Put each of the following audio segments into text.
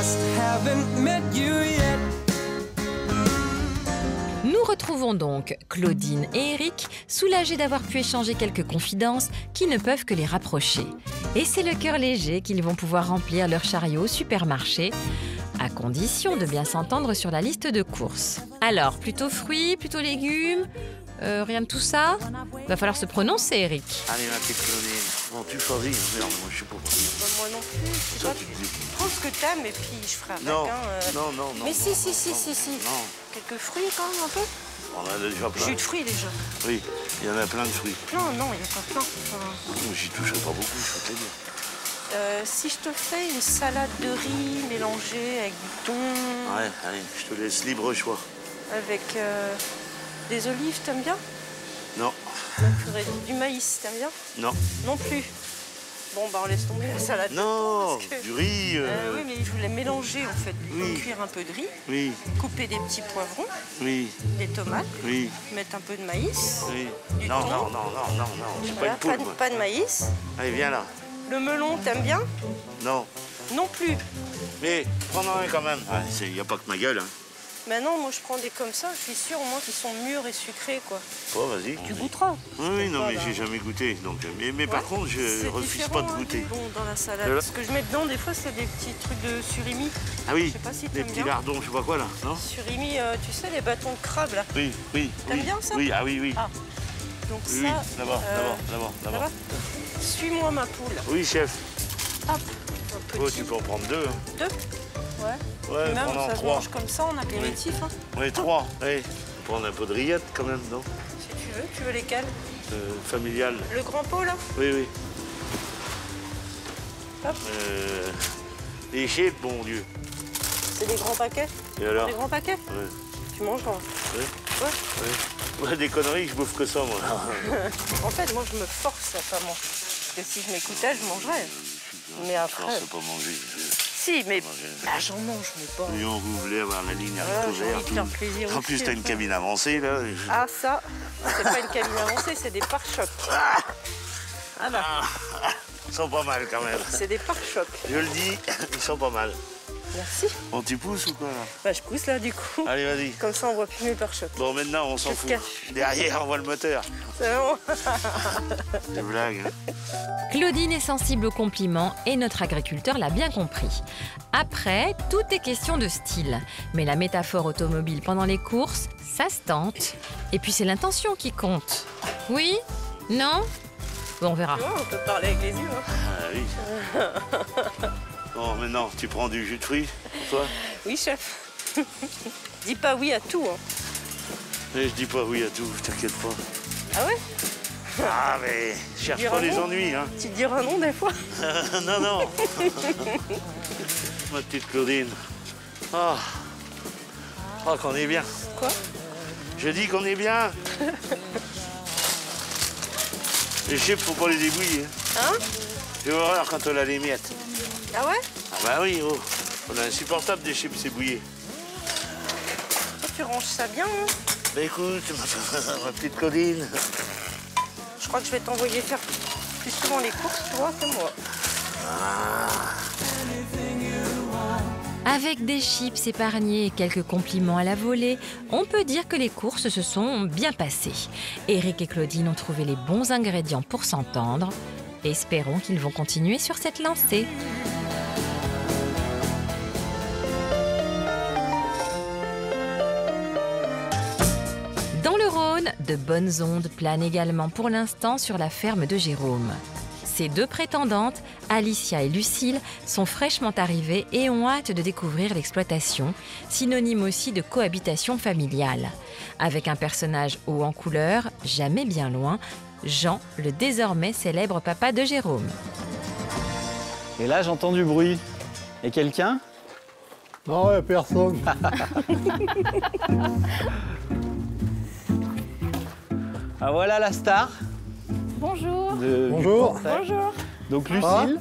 just haven't met you yet. Nous retrouvons donc Claudine et Eric, soulagés d'avoir pu échanger quelques confidences qui ne peuvent que les rapprocher. Et c'est le cœur léger qu'ils vont pouvoir remplir leur chariot au supermarché, à condition de bien s'entendre sur la liste de courses. Alors, plutôt fruits, plutôt légumes, rien de tout ça? Va falloir se prononcer, Eric. Allez, ma petite Claudine. Bon, tu choisis. Merde, moi, je sais pas. Moi non plus. Ça, tu te dis. Prends ce que t'aimes et puis je ferai avec. Non, hein, non. Mais non, si. Non, Quelques fruits quand même un peu. on a déjà plein. Jus de fruits déjà. Oui, il y en a plein de fruits. Plein, non, il n'y a pas plein. Enfin, Moi, j'y touche pas beaucoup, je peux te dire. si je te fais une salade de riz mélangée avec du thon, Ouais, allez, je te laisse libre choix. avec des olives, t'aimes bien? Non, Du maïs, t'aimes bien? non, Non plus. Bon, bah on laisse tomber la salade. non, Parce que- du riz. Oui, mais je voulais mélanger en fait. Oui. Cuire un peu de riz, Oui, couper des petits poivrons, oui, des tomates, oui, mettre un peu de maïs. oui. Du Non, thon. non, j'ai Voilà, pas une poule, moi. pas de maïs. Allez, viens là. Le melon, t'aimes bien? Non, Non plus. mais prends-en un quand même. Il n'y a pas que ma gueule, hein. Maintenant, moi je prends des comme ça, je suis sûre au moins qu'ils sont mûrs et sucrés quoi. Oh, vas-y. Tu goûteras. Oui, non, mais Voilà. j'ai jamais goûté. Donc, mais par contre, je C'est refuse différent, pas de hein, goûter. du bon dans la salade. Voilà. Ce que je mets dedans, des fois, c'est des petits trucs de surimi. Ah oui, Je sais pas si des t'aimes petits bien. lardons, je sais pas quoi là, non? Surimi, tu sais, les bâtons de crabe là. Oui. T'aimes bien ça? Oui, ah oui. Ah. Donc Oui, ça. d'abord. Ça va? Suis-moi ma poule. Oui, chef. Hop. Un Oh, petit. tu peux en prendre deux. Hein. Deux. Ouais. Ouais, Puis même, prends-en ça se trois. mange comme ça en apéritif. Hein. Oui, trois. Oui. Prendre un peu de rillettes quand même, non? Si tu veux lesquels? Familial. Le grand pot là? Oui. Hop. Les chips, bon Dieu. C'est des grands paquets? Et alors? Des grands paquets? Ouais. Tu manges grand? Oui. Ouais. Ouais, des conneries, je bouffe que ça, moi. En fait, moi, je me force à pas manger. Parce que si je m'écoutais, je mangerais. Mais après... Non, c'est pas manger. Si, mais... manger. Ah, j'en mange, mais pas... Et on voulait avoir la ligne Voilà, avec j'ai envie de faire plaisir En aussi, plus, t'as une après. cabine avancée, là. Ah, ça, c'est pas une cabine avancée, c'est des pare-chocs. Ah bah, Ils sont pas mal, quand même. c'est des pare-chocs. Je le dis, ils sont pas mal. Merci. Bon, tu pousses ou quoi, là? Bah, je pousse là, du coup. Allez, vas-y. Comme ça, on voit plus mes pare-chocs. Bon, maintenant, on s'en Je fout. cache. Derrière, on voit le moteur. C'est bon. Des blagues. Hein. Claudine est sensible aux compliments et notre agriculteur l'a bien compris. Après, tout est question de style. Mais la métaphore automobile pendant les courses, ça se tente. Et puis c'est l'intention qui compte. Oui? Non? Bon, on verra. Tu vois, on peut parler avec les yeux. Hein. Ah oui. Bon, maintenant, tu prends du jus de fruits pour toi? Oui, chef. Dis pas oui à tout. Hein. Mais je dis pas oui à tout, t'inquiète pas. Ah ouais? Ah, mais cherche diras pas les non. ennuis, hein. Tu te diras non des fois? Non. Ma petite Claudine. Ah, qu'on est bien. Quoi? Je dis qu'on est bien. Les chips, faut pas les ébouillir. Hein? J'ai horreur quand on a les miettes. Ah ouais? Ah bah oui, oh. On a insupportable des chips ébouillés. Toi, tu ranges ça bien. Hein? Bah écoute, ma petite Claudine. Je crois que je vais t'envoyer faire plus souvent les courses, toi, que moi. Avec des chips épargnés et quelques compliments à la volée, on peut dire que les courses se sont bien passées. Eric et Claudine ont trouvé les bons ingrédients pour s'entendre. Espérons qu'ils vont continuer sur cette lancée. Dans le Rhône, de bonnes ondes planent également pour l'instant sur la ferme de Jérôme. Ces deux prétendantes, Alicia et Lucille, sont fraîchement arrivées et ont hâte de découvrir l'exploitation, synonyme aussi de cohabitation familiale. Avec un personnage haut en couleur, jamais bien loin, Jean, le désormais célèbre papa de Jérôme. Et là, j'entends du bruit. Et quelqu'un? Non, ouais, personne. Ah, voilà la star. Bonjour. Bonjour. Bonjour. Donc Ah. Lucille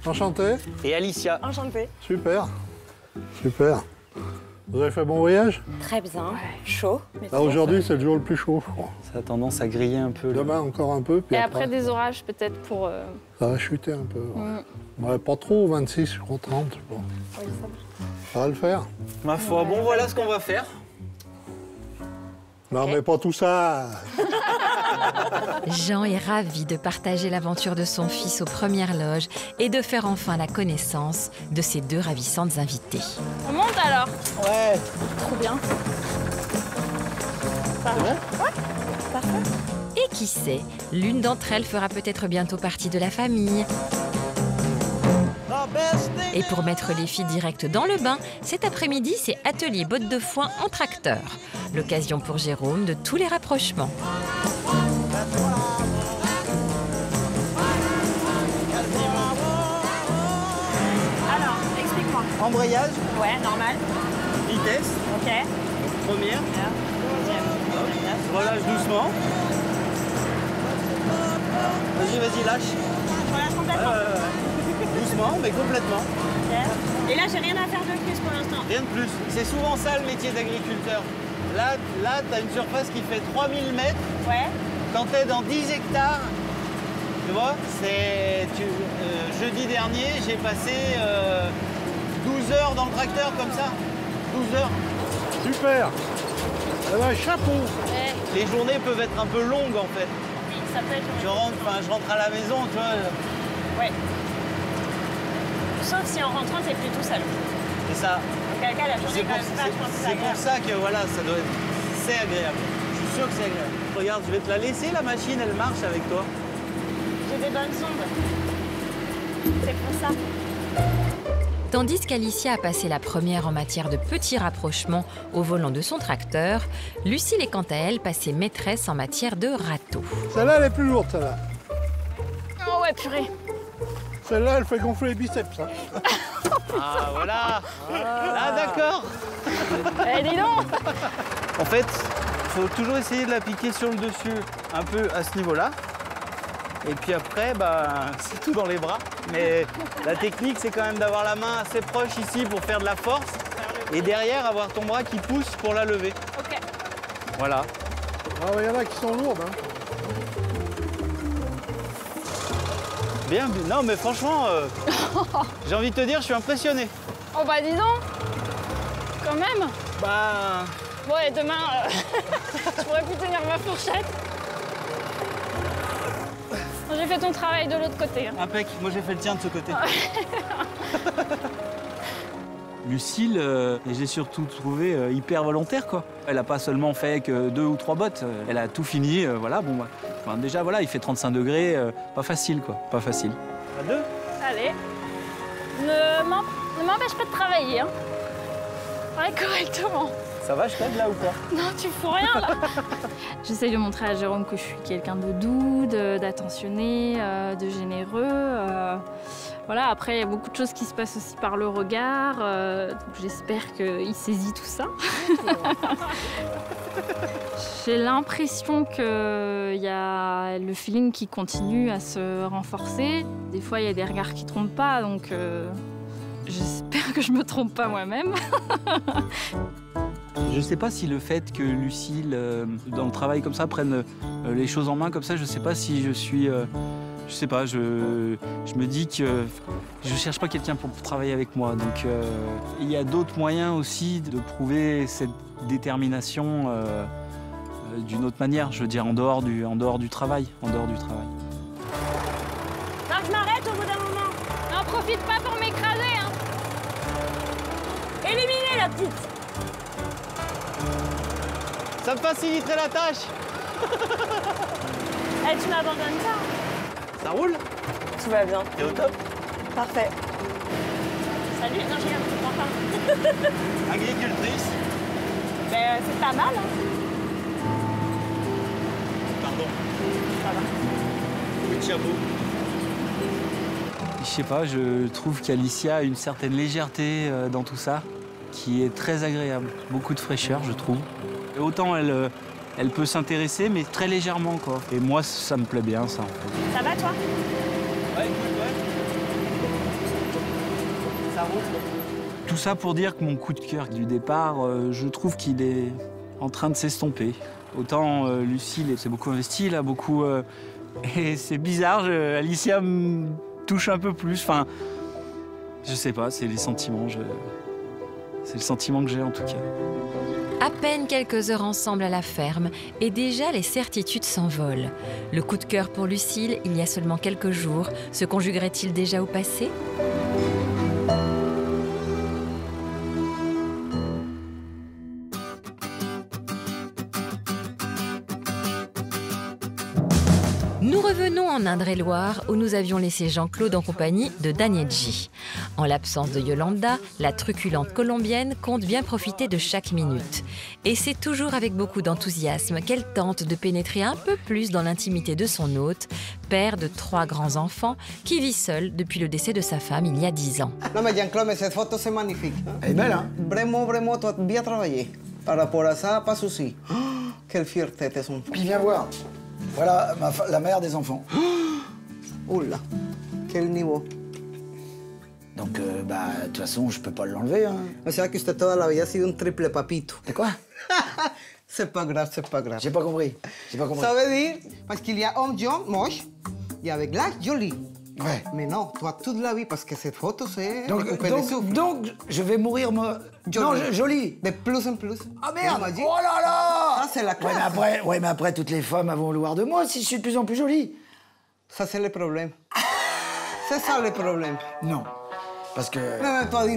C'est Enchanté. et Alicia. enchanté. Super. Super. Vous avez fait bon voyage? Très bien. Chaud. Mais Là, aujourd'hui, c'est le jour le plus chaud, je crois. Ça a tendance à griller un peu. Demain, encore un peu, puis Et après des orages, peut-être pour. ça va chuter un peu. Ouais, pas trop, 26, je crois, 30, je crois. Oui, ça va. Ça va le faire. Ma foi, bon, voilà ce qu'on va faire. Non, mais pas tout ça. Jean est ravi de partager l'aventure de son fils aux premières loges et de faire enfin la connaissance de ses deux ravissantes invitées. On monte alors? Ouais. Trop bien. C'est bon? Et qui sait, l'une d'entre elles fera peut-être bientôt partie de la famille. Et pour mettre les filles directes dans le bain, cet après-midi, c'est atelier bottes de foin en tracteur. L'occasion pour Jérôme de tous les rapprochements. Alors, explique-moi. Embrayage, Ouais, normal. vitesse, Ok. première. Deuxième. Relâche doucement. Vas-y, lâche. Je relâche complètement. Doucement, mais complètement. Ok. Et là, j'ai rien à faire de plus pour l'instant. Rien de plus. C'est souvent ça le métier d'agriculteur. Là tu as une surface qui fait 3000 mètres. Ouais. Quand tu es dans 10 hectares, tu vois, jeudi dernier, j'ai passé 12 heures dans le tracteur comme ça. 12 heures. Super. Eh ben, chapeau. Ouais. Les journées peuvent être un peu longues en fait. Ça peut être. Je rentre à la maison, tu vois. Ouais. Sauf si en rentrant, t'es plus tout seul. C'est ça. Auquel cas, la journée C'est est quand même vachement plus pour agréable. ça que voilà, ça doit être. C'est agréable. Je suis sûr que c'est agréable. Regarde, je vais te la laisser la machine, elle marche avec toi. J'ai des bonnes ondes. C'est pour ça. Tandis qu'Alicia a passé la première en matière de petits rapprochements au volant de son tracteur, Lucille est quant à elle passée maîtresse en matière de râteau. Celle-là, elle est plus lourde, celle-là. Oh ouais, purée. Celle-là, elle fait gonfler les biceps, hein. Ah voilà. Ah d'accord. Eh, dis donc. En fait, il faut toujours essayer de l'appliquer sur le dessus, un peu à ce niveau-là. Et puis après, c'est tout dans les bras. Mais la technique, c'est quand même d'avoir la main assez proche ici pour faire de la force. Et derrière, avoir ton bras qui pousse pour la lever. Ok. Voilà. Ah, il y en a qui sont lourdes, hein. Bien, non mais franchement, j'ai envie de te dire, je suis impressionné. Oh bah dis donc. Quand même. Bah, Ouais, demain, je pourrais plus tenir ma fourchette. J'ai fait ton travail de l'autre côté. Hein. impec, moi j'ai fait le tien de ce côté. Lucille, je l'ai surtout trouvée hyper volontaire, quoi. Elle n'a pas seulement fait que 2 ou 3 bottes, elle a tout fini, voilà, bon, déjà, voilà, il fait 35 degrés, pas facile, quoi, pas facile. À 2 ? Allez. Ne m'empêche pas de travailler. Hein. Ouais, correctement. Ça va, je t'aide là ou pas ? Non, tu fous rien là. J'essaye de montrer à Jérôme que je suis quelqu'un de doux, d'attentionné, de généreux. Voilà, après, il y a beaucoup de choses qui se passent aussi par le regard. Donc j'espère qu'il saisit tout ça. J'ai l'impression qu'il y a le feeling qui continue à se renforcer. Des fois, il y a des regards qui ne trompent pas, donc j'espère que je ne me trompe pas moi-même. Je sais pas si le fait que Lucille, dans le travail comme ça, prenne les choses en main comme ça, je sais pas si je suis... je sais pas, je me dis que je cherche pas quelqu'un pour travailler avec moi. Donc il y a d'autres moyens aussi de prouver cette détermination d'une autre manière, je veux dire en dehors du travail. Non, je m'arrête au bout d'un moment. N'en profite pas pour m'écraser. Hein. Éliminez la petite. Ça me faciliterait la tâche. Eh, tu m'abandonnes pas. Ça roule? Tout va bien. T'es au top? Parfait. Salut. Non, je comprends pas. Agricultrice. Ben, c'est pas mal. Hein. Pardon. Ça va. Coup de chapeau. Je sais pas, je trouve qu'Alicia a une certaine légèreté dans tout ça, qui est très agréable. Beaucoup de fraîcheur, je trouve. Et autant elle peut s'intéresser, mais très légèrement, quoi. Et moi, ça me plaît bien, ça. Ça va, toi? Ouais, écoute, ouais. Ça roule. Tout ça pour dire que mon coup de cœur du départ, je trouve qu'il est en train de s'estomper. Autant Lucille s'est beaucoup investie, là, beaucoup... et c'est bizarre, Alicia me touche un peu plus. Enfin, je sais pas, c'est les sentiments. C'est le sentiment que j'ai en tout cas. À peine quelques heures ensemble à la ferme et déjà les certitudes s'envolent. Le coup de cœur pour Lucille, il y a seulement quelques jours, se conjuguerait-il déjà au passé ? Nous revenons en Indre-et-Loire où nous avions laissé Jean-Claude en compagnie de Danielji. En l'absence de Yolanda, la truculente colombienne compte bien profiter de chaque minute. Et c'est toujours avec beaucoup d'enthousiasme qu'elle tente de pénétrer un peu plus dans l'intimité de son hôte, père de 3 grands-enfants, qui vit seul depuis le décès de sa femme il y a 10 ans. Non mais Jean-Claude, cette photo c'est magnifique. Elle est belle, hein? Vraiment, tu as bien travaillé. Par rapport à ça, pas de souci. Oh, quelle fierté tes enfants. Puis viens voir. Voilà la mère des enfants. Oula, quel niveau. Donc, de toute façon, je peux pas l'enlever, hein. O sea que usted toda la vida ha sido un triple papito. C'est quoi? C'est pas grave, c'est pas grave. J'ai pas compris. Ça veut dire, parce qu'il y a homme John, moche, et avec l'âge, joli. Ouais. Mais non, toi, toute la vie, parce que cette photo, c'est... Donc, je vais mourir, moi... Non, joli. De plus en plus. Ah merde! Oh là là! Ça, c'est la classe. Ouais, mais après, toutes les femmes vont vouloir de moi si je suis de plus en plus jolie. Ça, c'est le problème. C'est ça le problème. Non. Parce que... Mais toi, dis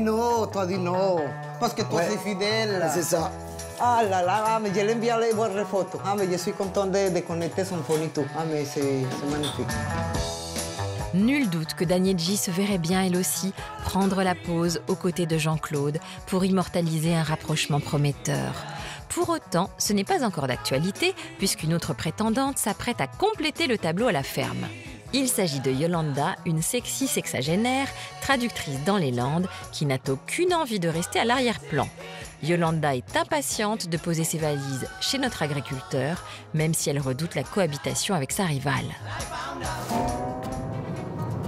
non, Parce que toi, c'est fidèle. C'est ça. Ah là là, mais je l'ai envié les bonnes photos. Ah, mais je suis content de connecter son phone et tout. Ah, mais c'est magnifique. Nul doute que Danielji se verrait bien, elle aussi, prendre la pose aux côtés de Jean-Claude pour immortaliser un rapprochement prometteur. Pour autant, ce n'est pas encore d'actualité, puisqu'une autre prétendante s'apprête à compléter le tableau à la ferme. Il s'agit de Yolanda, une sexy sexagénaire, traductrice dans les Landes, qui n'a aucune envie de rester à l'arrière-plan. Yolanda est impatiente de poser ses valises chez notre agriculteur, même si elle redoute la cohabitation avec sa rivale.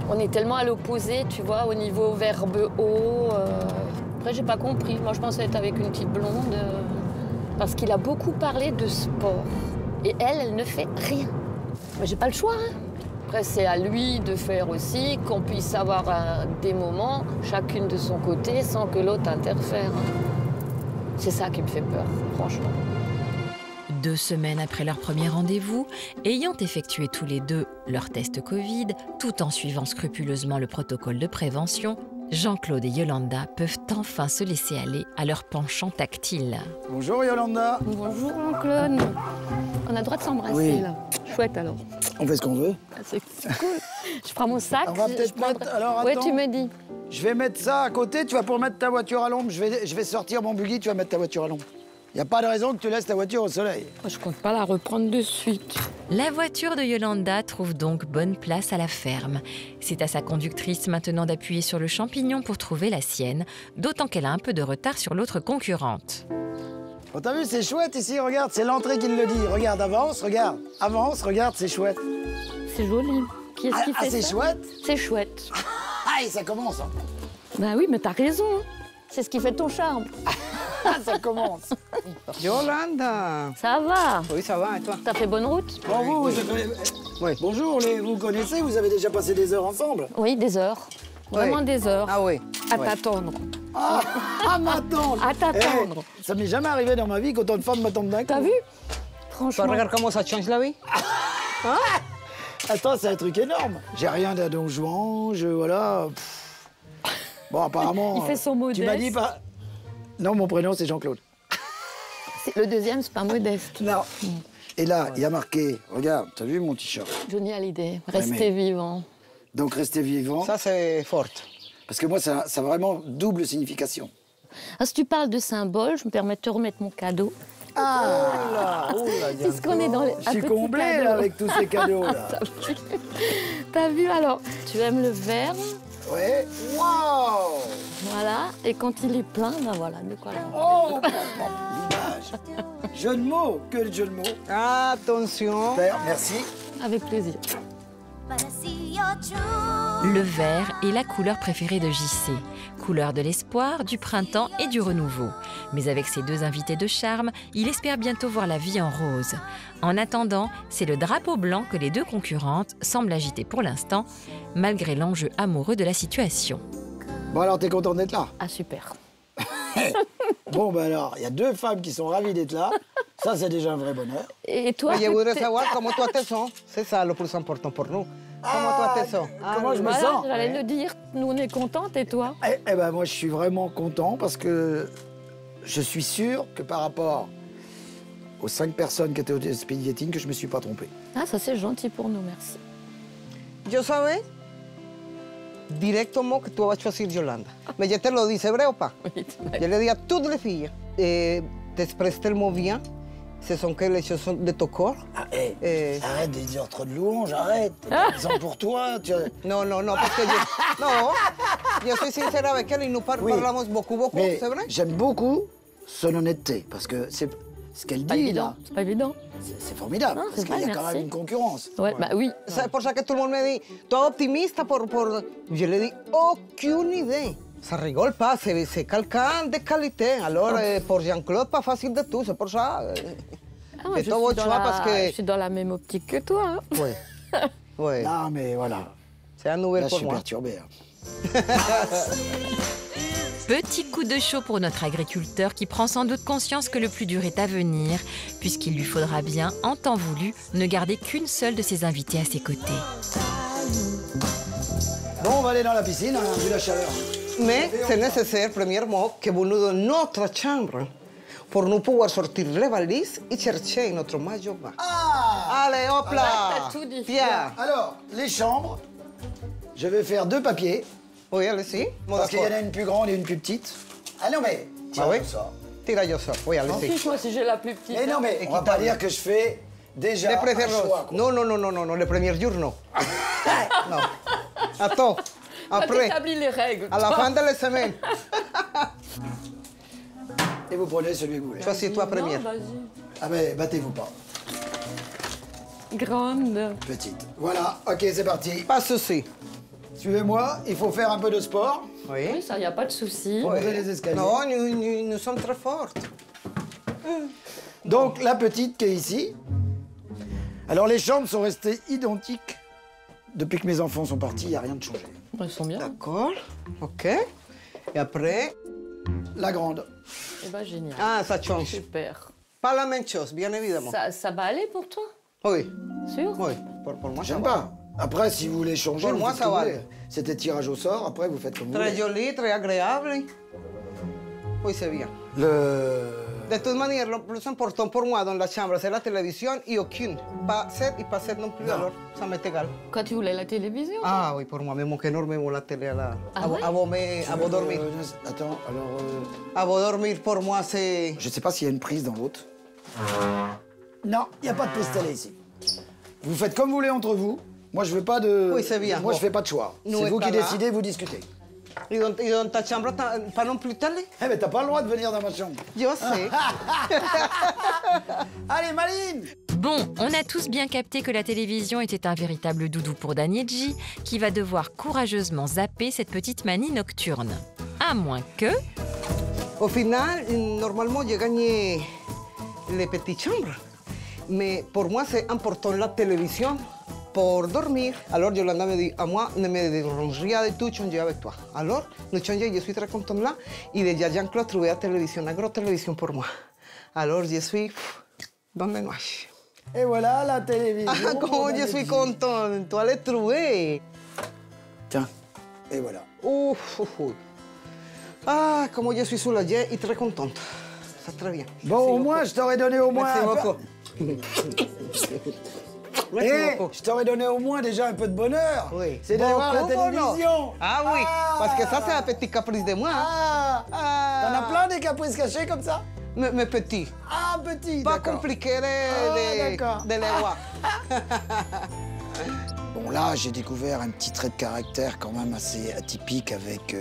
On est tellement à l'opposé, tu vois, au niveau verbe haut. Après, j'ai pas compris. Moi, je pensais être avec une petite blonde. Parce qu'il a beaucoup parlé de sport. Et elle ne fait rien. Mais j'ai pas le choix, hein. Après, c'est à lui de faire aussi, qu'on puisse avoir des moments, chacune de son côté, sans que l'autre interfère. C'est ça qui me fait peur, franchement. 2 semaines après leur premier rendez-vous, ayant effectué tous les deux leur test Covid, tout en suivant scrupuleusement le protocole de prévention, Jean-Claude et Yolanda peuvent enfin se laisser aller à leur penchant tactile. Bonjour Yolanda. Bonjour Jean-Claude. On a le droit de s'embrasser, oui. Là. Chouette alors. On fait ce qu'on veut. C'est cool. Je prends mon sac. On va peut-être mettre... Alors attends. Ouais, tu me dis. Je vais mettre ça à côté, tu vas pour mettre ta voiture à l'ombre. Je vais sortir mon buggy, tu vas mettre ta voiture à l'ombre. Il n'y a pas de raison que tu laisses ta voiture au soleil. Je compte pas la reprendre de suite. La voiture de Yolanda trouve donc bonne place à la ferme. C'est à sa conductrice maintenant d'appuyer sur le champignon pour trouver la sienne, d'autant qu'elle a un peu de retard sur l'autre concurrente. Oh, t'as vu, c'est chouette ici, regarde, c'est l'entrée qui le dit. Regarde, avance, regarde, c'est chouette. C'est joli. Qui est-ce qui fait ça? C'est chouette? C'est chouette. Aïe, ça commence. Hein. Bah oui, mais t'as raison. C'est ce qui fait ton charme. Ça commence. Yolanda. Ça va? Oui, ça va, et toi? T'as fait bonne route? Bon, oui. Bonjour, vous connaissez, vous avez déjà passé des heures ensemble? Oui, des heures. Vraiment des heures. Ah oui. À t'attendre. À m'attendre. À t'attendre. Hey, ça m'est jamais arrivé dans ma vie qu'autant de femmes m'attendent d'un coup. T'as vu? Franchement. Regarde comment ça change la vie. Hein? Attends, c'est un truc énorme. J'ai rien d'un don Juan, voilà. Bon, apparemment... Il fait son modeste. Tu m'as dit pas... Non, mon prénom, c'est Jean-Claude. Le deuxième, c'est pas modeste. Non. Et là, il y a marqué... Regarde, t'as vu mon t-shirt? Johnny Hallyday, restez vivant. Donc, restez vivant. Ça, c'est fort. Parce que moi, ça a vraiment double signification. Ah, si tu parles de symbole, je me permets de te remettre mon cadeau. Ah là, puisqu'on est dans les... Je suis comblé là, avec tous ces cadeaux là. T'as vu alors? Tu aimes le vert? Ouais. Waouh! Voilà. Et quand il est plein, ben voilà, de quoi là. Oh, l'image. Jeu de mots, que le jeu de mots. Attention. Super, merci. Avec plaisir. But I see your true Le vert est la couleur préférée de JC, couleur de l'espoir, du printemps et du renouveau. Mais avec ses deux invités de charme, il espère bientôt voir la vie en rose. En attendant, c'est le drapeau blanc que les deux concurrentes semblent agiter pour l'instant, malgré l'enjeu amoureux de la situation. Bon alors, t'es contente d'être là? Ah, super. Bon, ben alors, il y a deux femmes qui sont ravies d'être là. Ça, c'est déjà un vrai bonheur. Et toi? Je voudrais savoir comment toi te sens. C'est ça le plus important pour nous. Comment toi te sens? Comment je me Voilà, sens? j'allais le dire. Nous, on est contentes, et toi? Eh ben, moi, je suis vraiment content parce que je suis sûr que par rapport aux 5 personnes qui étaient au speed dating, que je me suis pas trompé. Ah, ça, c'est gentil pour nous, merci. Yo sabes directement que tu vas choisir Yolanda. Mais je te lo dis, c'est vrai ou pas? Je le dis à toutes les filles. T'expresses tellement bien. Ce sont que les chansons de ton corps. Ah, arrête de dire trop de louanges, arrête. C'est pour toi. Non, parce que je suis sincère avec elle et nous parlons beaucoup, Mais c'est vrai? j'aime beaucoup son honnêteté parce que c'est ce qu'elle Pas dit évident, là. c'est pas évident. C'est formidable Non, parce c'est qu'il y a vrai, quand merci. même une concurrence. Ouais, bah oui. C'est pour ça que tout le monde me dit, tu es optimiste pour... Je lui dis, aucune idée. Ça rigole pas, c'est quelqu'un de qualité. Alors, pour Jean-Claude, pas facile de tout, c'est pour ça. Ah, moi, Et toi, tu vois, parce que... je suis dans la même optique que toi. Hein. Oui, oui. Non, mais voilà. C'est un nouvel Là, je pour suis moi. perturbé. Hein. Petit coup de chaud pour notre agriculteur qui prend sans doute conscience que le plus dur est à venir, puisqu'il lui faudra bien, en temps voulu, ne garder qu'une seule de ses invités à ses côtés. Bon, on va aller dans la piscine, hein, vu la chaleur. Mais c'est nécessaire, premièrement, que vous nous donniez notre chambre pour nous pouvoir sortir les valises et chercher notre maillot bas. Ah! Allez, hop là! t'as tout dit. Bien. Alors, les chambres, je vais faire 2 papiers. Oui, allez-y. Bon, Parce qu'il y en d'accord. a une plus grande et une plus petite. Ah non, mais tiens, Ah oui? ça. Tira yo ça. Oui, allez-y. Fiche-moi si j'ai la plus petite. Mais non, mais on va pas dire que je fais déjà Les un préférences. choix. Quoi. Non, le premier jour, non. Non. Attends, après, Établis les règles. à la fin de la semaine, Et vous prenez celui que vous voulez. choisis-toi première. Non, vas-y. Ah mais battez-vous pas. Grande. Petite. Voilà, ok, c'est parti. Pas de souci. Suivez-moi, il faut faire un peu de sport. Oui, Oui. ça, y a pas de souci. Faut monter les escaliers. Non, nous sommes très fortes. Donc la petite qui est ici. Alors les chambres sont restées identiques. Depuis que mes enfants sont partis, il n'y a rien de changé. Ils sont bien. D'accord. OK. Et après, La grande. Eh ben, génial. ah, ça change. Super. Pas la même chose, bien évidemment. Ça va aller pour toi? Oui, Sûr? oui. Pour moi, ça J'aime va. pas. Après, si vous voulez changer, Pour vous moi, faites ça comme va vous aller. voulez. C'était tirage au sort, après vous faites comme vous Très voulez. joli, très agréable. Oui, c'est bien. De toute manière, le plus important pour moi dans la chambre, c'est la télévision et aucune. Pas 7 et pas 7 non plus, Non. alors ça m'est égal. Quand tu voulais la télévision? Ah oui, pour moi, me manque énormément la télé Ah ouais? à vous dormir. Attends, alors... À vous dormir, pour moi, c'est... Je sais pas s'il y a une prise dans l'autre. Non, il n'y a pas de prise télé ici. Vous faites comme vous voulez entre vous. Moi, je veux pas de... Oui, c'est bien. Moi, Bon. je fais pas de choix. Nous, C'est vous pas qui là. décidez, vous discutez. Et dans ta chambre, pas non plus télé? Eh mais t'as pas le droit de venir dans ma chambre. Je sais. Allez, Maline! Bon, on a tous bien capté que la télévision était un véritable doudou pour Danielji, qui va devoir courageusement zapper cette petite manie nocturne. À moins que... Au final, normalement, j'ai gagné les petites chambres. Mais pour moi, c'est important la télévision pour dormir. Alors, Yolanda me dit, à moi, ne me dérange rien de tout changer avec toi. Alors, nous changeons, je suis très contente là. Et déjà, Jean-Claude trouvé la télévision, une grosse télévision pour moi. Alors, je suis dans les nuages. Et voilà la télévision. Ah, comment je suis contente, tu l'as trouvé. Tiens, et voilà. Ouf, ouf, ouf. Ah, comment je suis soulagée et très contente. C'est très bien. Bon, Merci au beaucoup. moins, je t'aurais donné au moins Merci un peu... beaucoup. Merci Eh, beaucoup. je t'aurais donné au moins déjà un peu de bonheur. Oui. C'est d'aller voir la Beaucoup, non? télévision. Ah oui, parce que ça, c'est un petit caprice de moi. Hein. Ah, T'en as plein des caprices cachés comme ça? Mais petit. Ah, petit, Pas d'accord. compliqué d'accord. de les voir. Bon, là, j'ai découvert un petit trait de caractère quand même assez atypique avec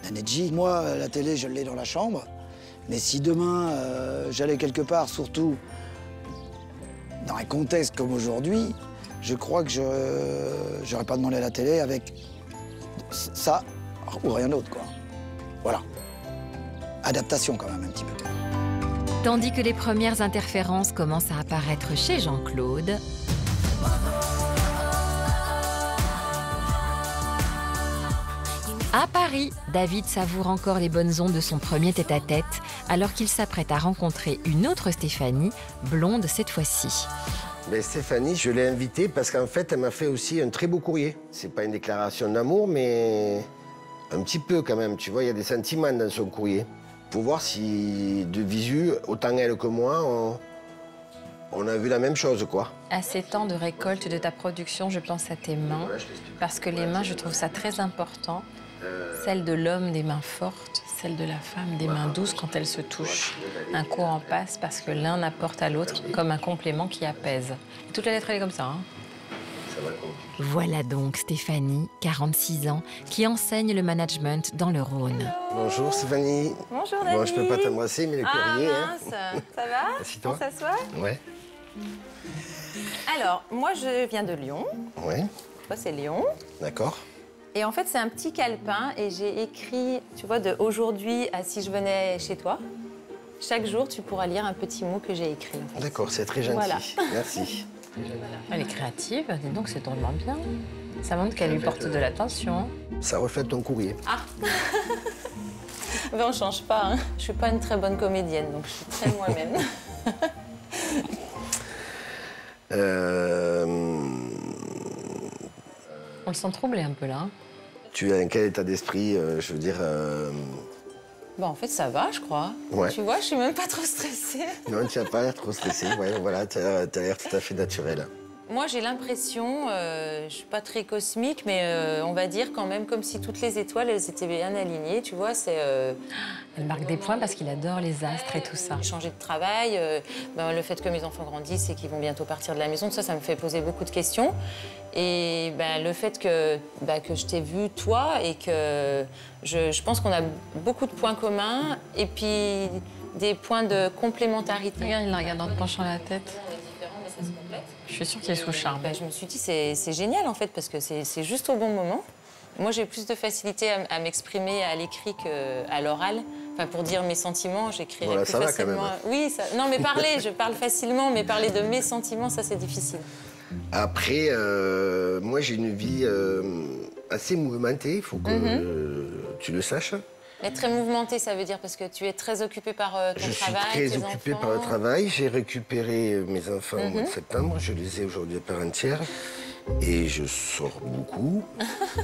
Danielji. Moi, la télé, je l'ai dans la chambre. Mais si demain, j'allais quelque part, surtout dans un contexte comme aujourd'hui, je crois que je n'aurais pas demandé la télé avec ça ou rien d'autre, quoi. Voilà. Adaptation quand même un petit peu. Tandis que les premières interférences commencent à apparaître chez Jean-Claude, à Paris, David savoure encore les bonnes ondes de son premier tête-à-tête alors qu'il s'apprête à rencontrer une autre Stéphanie, blonde cette fois-ci. Mais Stéphanie, je l'ai invitée parce qu'en fait, elle m'a fait aussi un très beau courrier. C'est pas une déclaration d'amour, mais un petit peu quand même. Tu vois, il y a des sentiments dans son courrier. Pour voir si, de visu, autant elle que moi, on a vu la même chose, quoi. À ces temps de récolte de ta production, je pense à tes mains, parce que les mains, je trouve ça très important. Celle de l'homme, des mains fortes, celle de la femme, des mains douces quand elles se touchent. Un courant passe parce que l'un apporte à l'autre comme un complément qui apaise. Et toute la lettre, elle est comme ça, hein. Voilà donc Stéphanie, 46 ans, qui enseigne le management dans le Rhône. Bonjour Stéphanie. Bonjour David. Bon, je peux pas t'embrasser, mais le courrier... Mince, ça va? Assieds-toi. On s'assoit? Ouais. Alors, moi je viens de Lyon. Ouais. Toi c'est Lyon. D'accord. Et en fait c'est un petit calepin et j'ai écrit, tu vois, de aujourd'hui à si je venais chez toi. Chaque jour tu pourras lire un petit mot que j'ai écrit. En fait. D'accord, c'est très gentil. Voilà. Merci. Elle est créative, dis donc c'est drôlement bien. Ça montre qu'elle lui porte de l'attention. Ça reflète ton courrier. Ah. Ben, on change pas, hein. Je suis pas une très bonne comédienne, donc je suis très moi-même. On le sent troublé un peu là. Hein. Tu es dans quel état d'esprit, je veux dire... Bon, en fait, ça va, je crois. Ouais. Tu vois, je suis même pas trop stressée. Non, tu n'as pas l'air trop stressé. Ouais, voilà, tu as l'air tout à fait naturel. Moi, j'ai l'impression, je suis pas très cosmique, mais on va dire quand même comme si toutes les étoiles, elles étaient bien alignées, tu vois, c'est... Elle marque des points parce qu'il adore les astres et tout ça. J'ai changé de travail, ben, le fait que mes enfants grandissent et qu'ils vont bientôt partir de la maison, tout ça, ça me fait poser beaucoup de questions. Et ben, le fait que je t'ai vu, toi, et que je pense qu'on a beaucoup de points communs, et puis des points de complémentarité. Regarde, il la regarde en te penchant la tête. Je suis sûre qu'il est sous charme. Ben, je me suis dit, c'est génial, en fait, parce que c'est juste au bon moment. Moi, j'ai plus de facilité à m'exprimer à l'écrit qu'à l'oral. Enfin, pour dire mes sentiments, j'écrirais voilà, plus ça facilement. va quand même. Oui, ça... non, mais parler, je parle facilement, mais parler de mes sentiments, ça, c'est difficile. Après, moi, j'ai une vie assez mouvementée, il faut que tu le saches. Être très mouvementé, ça veut dire parce que tu es très occupé par ton travail, Je suis très occupé par le travail. J'ai récupéré mes enfants au mois de septembre. Je les ai aujourd'hui à part entière. Et je sors beaucoup.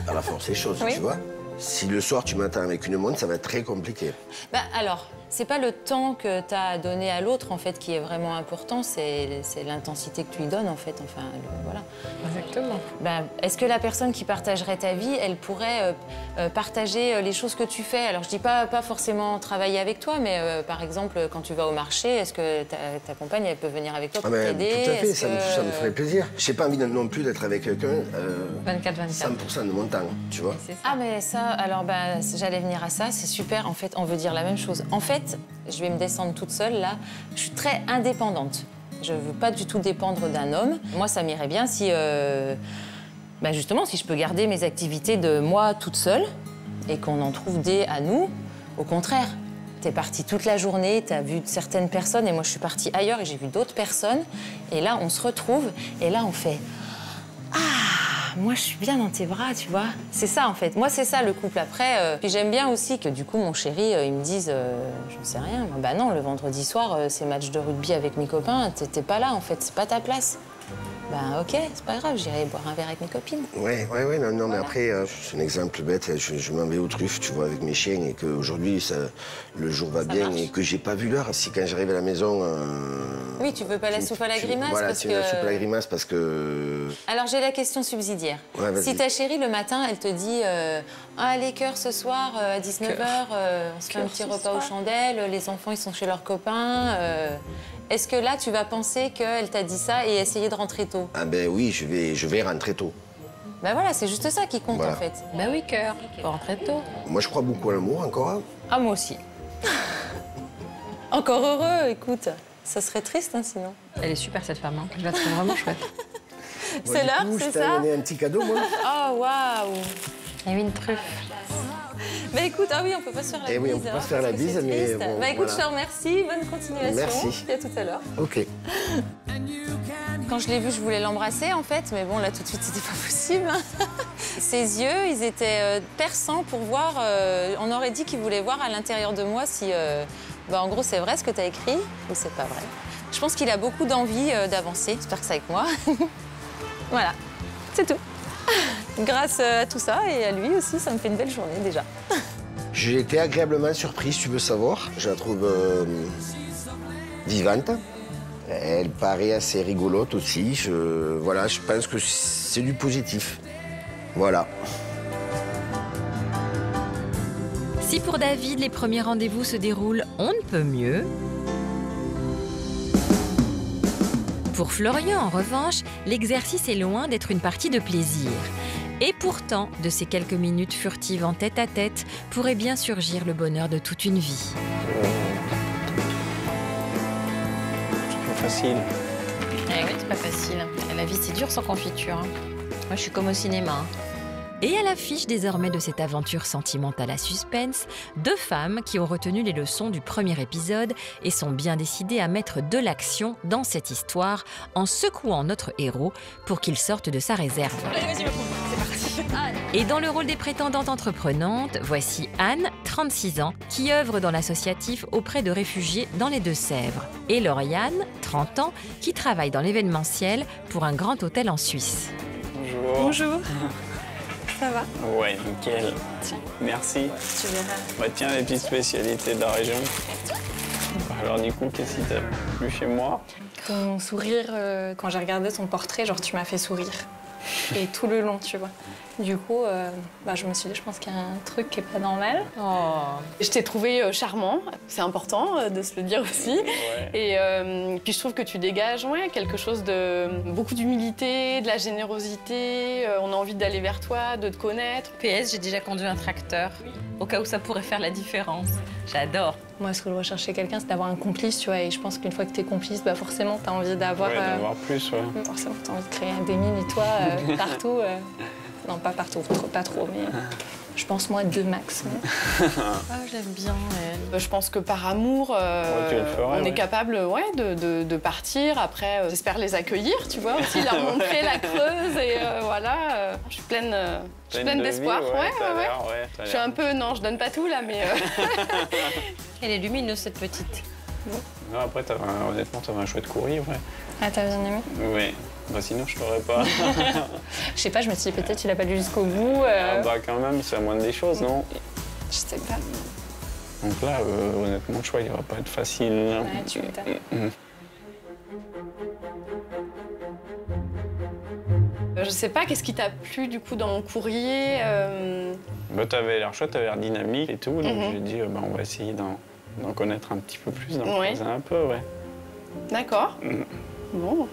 À la force des choses, oui. Tu vois. Si le soir, tu m'attends avec une montre, ça va être très compliqué. Bah, alors, c'est pas le temps que tu as donné à l'autre, en fait, qui est vraiment important. C'est l'intensité que tu lui donnes, en fait. Enfin, voilà. Exactement. Bah, est-ce que la personne qui partagerait ta vie, elle pourrait partager les choses que tu fais? Alors, je dis pas forcément travailler avec toi, mais par exemple, quand tu vas au marché, est-ce que ta compagne, elle peut venir avec toi pour t'aider? Tout à fait, ça me ferait plaisir. J'ai pas envie non plus d'être avec quelqu'un 24-24. 100% de mon temps, tu vois. Ah, mais ça, alors, bah, j'allais venir à ça, c'est super. En fait, on veut dire la même chose. En fait, je vais me descendre toute seule, là. Je suis très indépendante. Je veux pas du tout dépendre d'un homme. Moi, ça m'irait bien si, justement, si je peux garder mes activités de moi toute seule et qu'on en trouve des à nous. Au contraire, t'es partie toute la journée, t'as vu certaines personnes et moi, je suis partie ailleurs et j'ai vu d'autres personnes. Et là, on se retrouve et là, on fait... Ah, moi, je suis bien dans tes bras, tu vois. C'est ça, en fait. Moi, c'est ça, le couple. Après, puis j'aime bien aussi que, du coup, mon chéri, il me dise... j'en sais rien. Moi, bah non, le vendredi soir, c'est match de rugby avec mes copains. T'es pas là, en fait. C'est pas ta place. Ben, OK, c'est pas grave. J'irai boire un verre avec mes copines. Ouais, non, mais après, c'est un exemple bête. Je m'en vais aux truffes, tu vois, avec mes chiens et qu'aujourd'hui, le jour va bien marche. et que j'ai pas vu l'heure. Si quand j'arrive à la maison... Oui, tu veux pas la soupe à la grimace Voilà, parce c'est que... la soupe à la grimace parce que... Alors, j'ai la question subsidiaire. Ouais, vas-y. Si ta chérie, le matin, elle te dit allez, cœur, ce soir, à 19h, on se fait un petit repas aux chandelles, les enfants, ils sont chez leurs copains. Est-ce que là, tu vas penser qu'elle t'a dit ça et essayer de rentrer tôt? Ah ben oui, je vais rentrer tôt. Ben voilà, c'est juste ça qui compte, Voilà. en fait. Ben oui, cœur. Faut rentrer tôt. Moi, je crois beaucoup à l'amour, encore. Hein. Ah, moi aussi. Encore heureux, écoute. Ça serait triste, hein, sinon. Elle est super, cette femme. Hein. Je la trouve vraiment chouette. C'est l'heure, Du coup, c'est je t'ai ça? amené un petit cadeau, moi. Oh, waouh! Et oui, une truffe. Bah écoute, ah oui, on peut pas se faire la bise. Eh oui, on peut pas se faire la bise, mais bon, bah écoute, voilà. je te remercie, bonne continuation. Merci. Et à tout à l'heure. Ok. Quand je l'ai vu, je voulais l'embrasser en fait, mais bon, là tout de suite, c'était pas possible. Ses yeux, ils étaient perçants pour voir. On aurait dit qu'il voulait voir à l'intérieur de moi si, en gros, c'est vrai ce que tu as écrit ou c'est pas vrai. Je pense qu'il a beaucoup d'envie d'avancer. J'espère que c'est avec moi. Voilà, c'est tout. Grâce à tout ça et à lui aussi, ça me fait une belle journée déjà. J'ai été agréablement surpris, si tu veux savoir. Je la trouve vivante. Elle paraît assez rigolote aussi. Voilà, je pense que c'est du positif. Voilà. Si pour David, les premiers rendez-vous se déroulent on ne peut mieux, pour Florian, en revanche, l'exercice est loin d'être une partie de plaisir. Et pourtant, de ces quelques minutes furtives en tête-à-tête pourrait bien surgir le bonheur de toute une vie. C'est pas facile. Eh oui, c'est pas facile. La vie, c'est dur sans confiture. Moi, je suis comme au cinéma. Et à l'affiche désormais de cette aventure sentimentale à suspense, 2 femmes qui ont retenu les leçons du premier épisode et sont bien décidées à mettre de l'action dans cette histoire en secouant notre héros pour qu'il sorte de sa réserve. Allez, vas-y, c'est parti. Et dans le rôle des prétendantes entreprenantes, voici Anne, 36 ans, qui œuvre dans l'associatif auprès de réfugiés dans les Deux-Sèvres. Et Lauriane, 30 ans, qui travaille dans l'événementiel pour un grand hôtel en Suisse. Bonjour. Bonjour. Ça va? Ouais, nickel. Merci. Tu verras. Bah tiens, les petites spécialités de la région. Alors du coup, qu'est-ce qui t'a plu chez moi? Ton sourire, quand j'ai regardé ton portrait, genre tu m'as fait sourire. Et tout le long, tu vois. Du coup, je me suis dit, je pense qu'il y a un truc qui est pas normal. Oh. Je t'ai trouvé charmant, c'est important de se le dire aussi. Ouais. Et puis je trouve que tu dégages quelque chose de beaucoup d'humilité, de la générosité. On a envie d'aller vers toi, de te connaître. PS, j'ai déjà conduit un tracteur, au cas où ça pourrait faire la différence. J'adore. Moi, ce que je recherche chez quelqu'un, c'est d'avoir un complice, tu vois. Et je pense qu'une fois que t'es complice, forcément, t'as envie d'avoir... Ouais, d'avoir plus, ouais. Forcément, t'as envie de créer des mini-toits partout. Non, pas partout, pas trop, mais je pense moi 2 max. Ah, je l'aime bien, elle. Je pense que par amour, tu le ferais, on ouais. est capable de partir. Après, j'espère les accueillir, tu vois, aussi leur montrer la Creuse. Et voilà, je suis pleine d'espoir. Ouais, Je suis un peu... Non, je donne pas tout, là, mais... Elle est lumineuse, cette petite. Non, après, honnêtement, t'avais un chouette courrier, ouais. Ah, t'as bien aimé? Oui. Bah sinon, je l'aurais pas. Je sais pas, je me suis dit peut-être il a pas lu jusqu'au bout. Bah quand même, c'est la moindre des choses, non? Je sais pas. Donc là, honnêtement, le choix, il va pas être facile. Ouais, tu m'étonnes. Je sais pas, qu'est-ce qui t'a plu du coup dans mon courrier Bah, t'avais l'air chouette, t'avais l'air dynamique et tout, donc j'ai dit, on va essayer d'en connaître un petit peu plus, d'en creuser un peu, ouais. D'accord. Bon.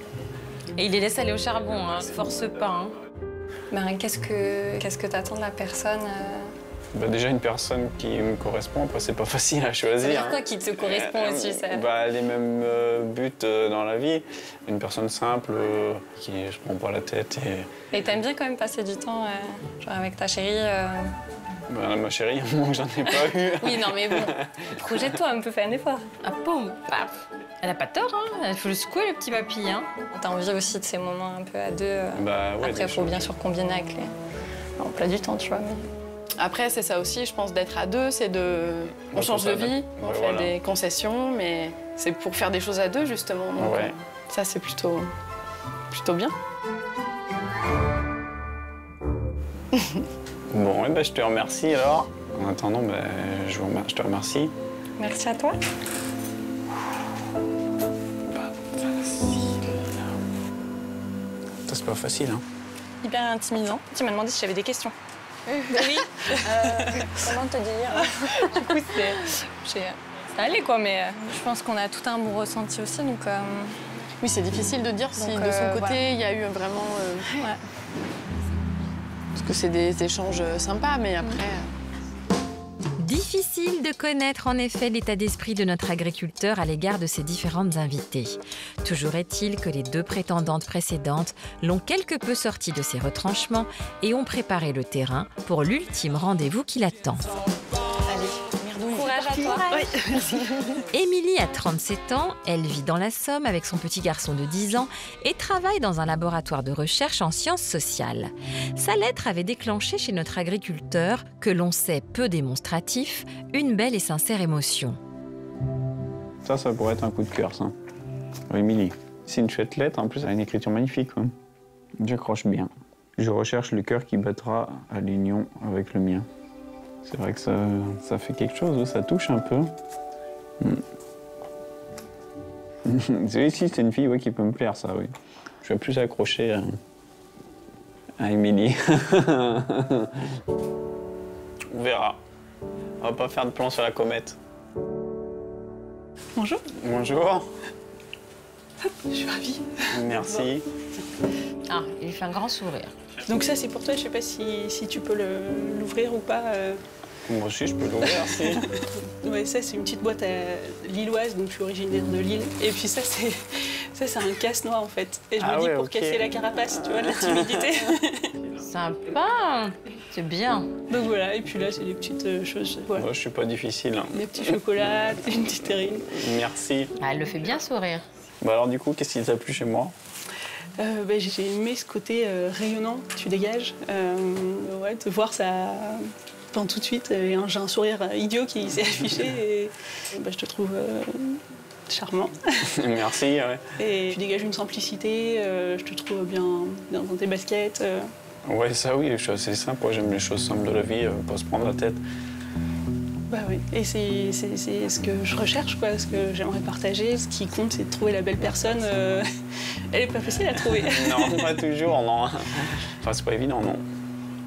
Et il les laisse aller au charbon, hein. Force pas. Hein. Qu'est-ce que t'attends de la personne Bah, déjà, une personne qui me correspond, après, c'est pas facile à choisir. Ça veut dire quoi qui te correspond aussi, ça? Bah, les mêmes buts dans la vie. Une personne simple, qui je prends pas la tête Et t'aimes bien quand même passer du temps genre avec ta chérie Bah, ma chérie, moi, j'en ai pas eu. Oui, non, mais bon, projette-toi un peu, fais un effort. Ah, boum, paf. Elle a pas tort, hein. Il faut le secouer, le petit papy, hein. T'as envie aussi de ces moments un peu à 2. Bah, ouais, après, il faut bien sûr combiner avec les emplois du temps, tu vois. Mais... Après, c'est ça aussi, je pense, d'être à 2, c'est de... On change de vie, on fait des concessions, mais c'est pour faire des choses à 2, justement. Donc, ça, c'est plutôt bien. Bon, bah, je te remercie alors. En attendant, bah, je te remercie. Merci à toi. Ça, c'est pas facile, hein. Hyper intimidant. Tu m'as demandé si j'avais des questions. Oui. Comment te dire? Du coup, ça allait, quoi, mais je pense qu'on a tout un bon ressenti aussi, donc... Oui, c'est difficile de dire si de son côté, il y a eu vraiment... Parce que c'est des échanges sympas, mais après... Difficile de connaître en effet l'état d'esprit de notre agriculteur à l'égard de ses différentes invitées. Toujours est-il que les 2 prétendantes précédentes l'ont quelque peu sorti de ses retranchements et ont préparé le terrain pour l'ultime rendez-vous qui l'attend. Courage à toi. Oui, merci. Émilie a 37 ans, elle vit dans la Somme avec son petit garçon de 10 ans et travaille dans un laboratoire de recherche en sciences sociales. Sa lettre avait déclenché chez notre agriculteur, que l'on sait peu démonstratif, une belle et sincère émotion. Ça pourrait être un coup de cœur, ça. Émilie, c'est une chouette lettre, en plus elle a une écriture magnifique. Hein. J'accroche bien. Je recherche le cœur qui battra à l'union avec le mien. C'est vrai que ça fait quelque chose, ça touche un peu. Si, c'est une fille qui peut me plaire, ça, oui. Je vais plus accrocher à Émilie. On verra. On va pas faire de plan sur la comète. Bonjour. Bonjour. Je suis ravie. Merci. Ah, il lui fait un grand sourire. Donc ça, c'est pour toi. Je sais pas si tu peux l'ouvrir ou pas. Moi aussi, je peux l'ouvrir, si. Ouais, ça, c'est une petite boîte lilloise, donc je suis originaire de Lille. Et puis ça, c'est un casse-noix, en fait. Et je me dis, pour casser la carapace, tu vois, de la timidité. Sympa. C'est bien. Donc voilà, et puis là, c'est des petites choses. Ouais. Moi, je suis pas difficile. Hein. Des petits chocolats, une petite terrine. Merci. Ah, elle le fait bien sourire. Bah alors, du coup, qu'est-ce qui t'a plu chez moi? J'ai aimé ce côté rayonnant que tu dégages. Ouais, te voir ça... Enfin, tout de suite, j'ai un sourire idiot qui s'est affiché et je te trouve charmant. Merci, ouais. Et tu dégages une simplicité, je te trouve bien dans tes baskets. Ouais, ça oui, je suis assez simple, j'aime les choses simples de la vie, pas se prendre la tête. Bah oui, et c'est ce que je recherche, quoi, ce que j'aimerais partager. Ce qui compte, c'est de trouver la belle personne. Elle est pas facile à trouver. Non, pas toujours, non. Enfin, c'est pas évident, non.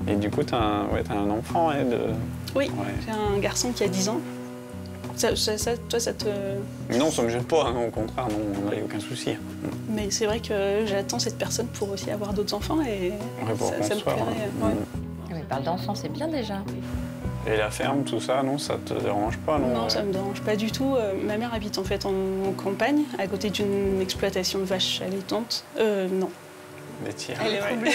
Et du coup, t'as un enfant, ouais, Oui, ouais. J'ai un garçon qui a 10 ans. Toi, ça te... Non, ça me gêne pas, non, au contraire, non, il n'y a aucun souci. Mais c'est vrai que j'attends cette personne pour aussi avoir d'autres enfants et ça me plairait. Ouais. Mais parle d'enfants, c'est bien déjà. Et la ferme, tout ça, non, ça te dérange pas, non? Non, ça me dérange pas du tout. Ma mère habite en fait en campagne, à côté d'une exploitation de vaches allaitantes. Non. Elle est troublée,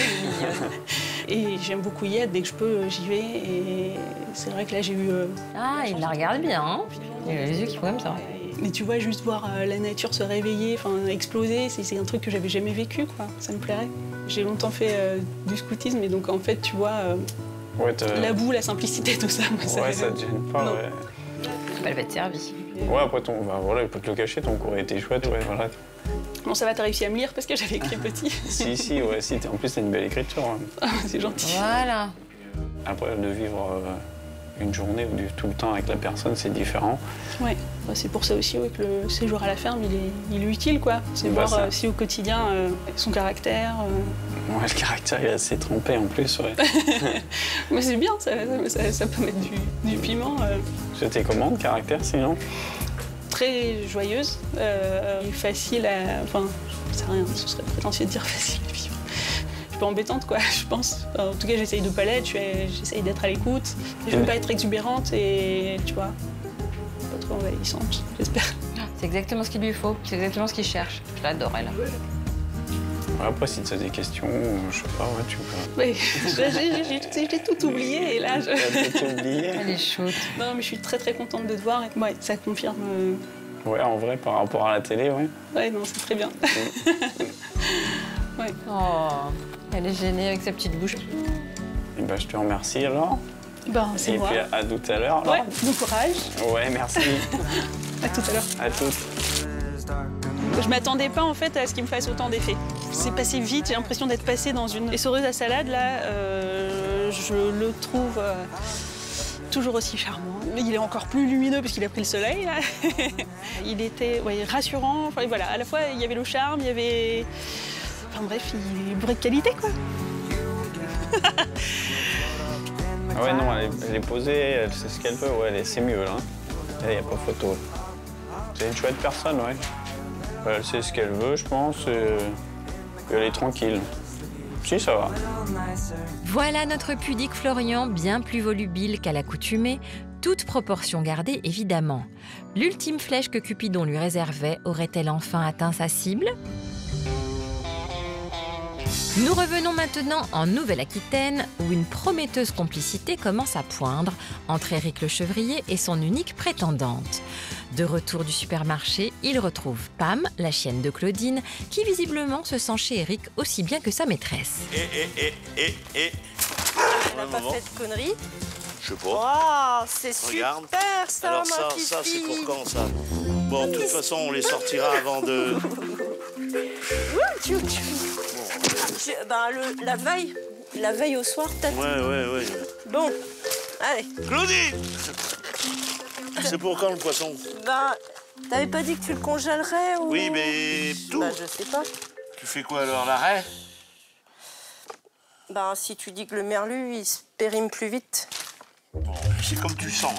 et j'aime beaucoup y être. Dès que je peux, j'y vais. Et c'est vrai que là, j'ai eu... Ah, il la regarde bien, hein. Il a les yeux qui font comme ça. Mais tu vois, juste voir la nature se réveiller, exploser, c'est un truc que j'avais jamais vécu, quoi. Ça me plairait. J'ai longtemps fait du scoutisme, et donc en fait, tu vois, la boue, la simplicité, tout ça. Moi, ça te gêne pas, ouais. Elle va être servie. Ouais, après, voilà, il peut te le cacher, ton cours a été chouette, ouais, voilà. Bon, ça va, t'as réussi à me lire parce que j'avais écrit petit. si, ouais, si. En plus, t'as une belle écriture. Hein. C'est gentil. Voilà. Après, de vivre une journée ou tout le temps avec la personne, c'est différent. Ouais, c'est pour ça aussi que le séjour à la ferme, il est utile, quoi. C'est voir si au quotidien, son caractère. Ouais, le caractère, il est assez trempé en plus, ouais. Mais c'est bien, ça peut mettre du piment. C'était comment, le caractère, sinon? Très joyeuse, facile à... Enfin, je sais rien, ce serait prétentieux de dire facile à vivre. Je suis pas embêtante, quoi, je pense. En tout cas, j'essaye de pas l'être, j'essaye d'être à l'écoute. Je veux pas être exubérante et, tu vois, pas trop envahissante, j'espère. C'est exactement ce qu'il lui faut, c'est exactement ce qu'il cherche. Je l'adore, elle. Après, si tu as des questions, je sais pas, ouais, tu peux... Oui, j'ai tout oublié et là, T'as tout oublié. Elle est chaude. Non, mais je suis très contente de te voir et ouais, ça confirme... Ouais, en vrai, par rapport à la télé, ouais. Ouais, non, c'est très bien. Ouais. Oh, elle est gênée avec sa petite bouche. Et je te remercie alors. C'est moi. Et puis à tout à l'heure. Ouais, bon courage. Ouais, merci. À tout à l'heure. À toutes. Je m'attendais pas en fait à ce qu'il me fasse autant d'effet. C'est passé vite, j'ai l'impression d'être passée dans une essoreuse à salade. Là, je le trouve toujours aussi charmant. Il est encore plus lumineux parce qu'il a pris le soleil. Là. Il était rassurant. Enfin, voilà, à la fois il y avait le charme, il y avait... Enfin bref, il est bourré de qualité, quoi. Ah ouais, non, elle est posée, elle sait ce qu'elle veut, ouais, c'est mieux là. Il n'y a pas photo. C'est une chouette personne, ouais. Elle sait ce qu'elle veut, je pense, et elle est tranquille. Si, ça va. Voilà notre pudique Florian, bien plus volubile qu'à l'accoutumée, Toute proportion gardée, évidemment. L'ultime flèche que Cupidon lui réservait aurait-elle enfin atteint sa cible ? Nous revenons maintenant en Nouvelle-Aquitaine, où une prometteuse complicité commence à poindre entre Éric le chevrier et son unique prétendante. De retour du supermarché, il retrouve Pam, la chienne de Claudine, qui visiblement se sent chez Éric aussi bien que sa maîtresse. Elle n'a pas fait de conneries. Je sais pas. Oh, c'est Regarde. super ça, Alors ma ça c'est fifi. pour quand ça? Bon, de toute façon, on les sortira avant de... La veille au soir, peut-être. Ouais. Bon, allez. Claudine! C'est pour quand le poisson? Ben, t'avais pas dit que tu le congèlerais ou... Oui, mais tout. Ben, je sais pas. Tu fais quoi alors, l'arrêt? Ben, si tu dis que le merlu, il se périme plus vite. Bon, c'est comme tu sens.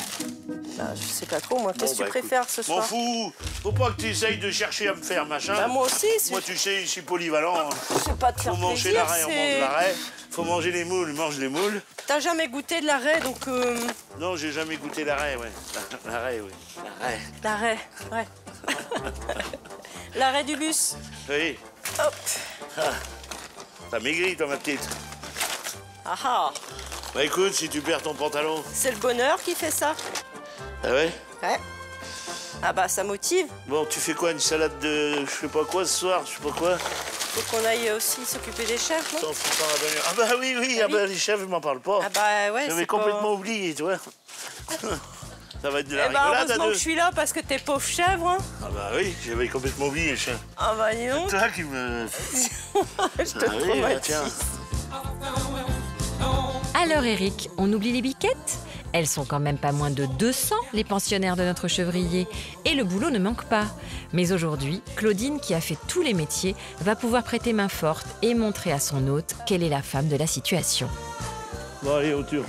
Ben, je sais pas trop, moi. Qu'est-ce que tu préfères ce M'en soir? fous. Faut pas que tu essayes de chercher à me faire machin. Ben, moi aussi. Moi, tu sais, je suis polyvalent. C'est pas de faire Faut manger plaisir, l'arrêt, on mange l'arrêt. Faut manger les moules, mange les moules. T'as jamais goûté de l'arrêt, donc... Non, j'ai jamais goûté l'arrêt, ouais. L'arrêt, oui. L'arrêt. L'arrêt, ouais. L'arrêt du bus. Oui. Hop. Ah. T'as maigri, toi, ma petite. Ah ah. Bah écoute, si tu perds ton pantalon... C'est le bonheur qui fait ça. Ah ouais? Ouais. Ah bah, ça motive. Bon, tu fais quoi? Une salade de... je sais pas quoi ce soir? Je sais pas quoi? Faut qu'on aille aussi s'occuper des chefs, non? T'en fous pas, la bonne heure. Ah bah oui, ah bah les chefs, je m'en parle pas. Ah bah ouais, j'avais complètement oublié, tu vois. Ça va être de la rigolade à deux. heureusement que je suis là parce que t'es pauvre chèvre, hein. Ah bah oui, j'avais complètement oublié, chien. Ah bah dis donc. C'est toi qui me... Je te traumatise. Alors Éric, on oublie les biquettes ? Elles sont quand même pas moins de 200, les pensionnaires de notre chevrier. Et le boulot ne manque pas. Mais aujourd'hui, Claudine, qui a fait tous les métiers, va pouvoir prêter main forte et montrer à son hôte qu'elle est la femme de la situation. Bon, allez, au turf.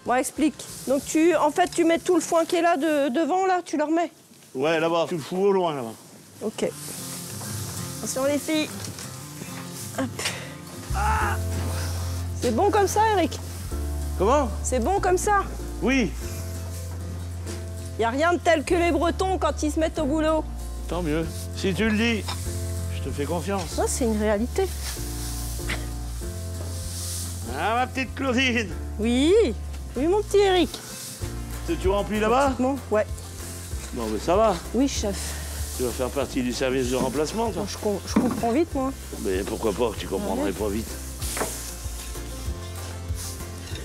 Bon, explique. Donc en fait, tu mets tout le foin qui est là devant, là, tu le remets? Ouais, là-bas, tu le fous au loin, là-bas. Ok. Attention les filles. Hop. Ah. C'est bon comme ça, Éric? Comment? C'est bon comme ça? Oui. Y a rien de tel que les Bretons quand ils se mettent au boulot. Tant mieux. Si tu le dis, je te fais confiance. Ça, c'est une réalité. Ah, ma petite Claudine. Oui. Oui, mon petit Éric. Tu remplis là-bas? Ouais. Bon, mais ça va. Oui, chef. Tu vas faire partie du service de remplacement, toi? Je comprends vite, moi. Mais pourquoi pas que tu comprendrais pas vite?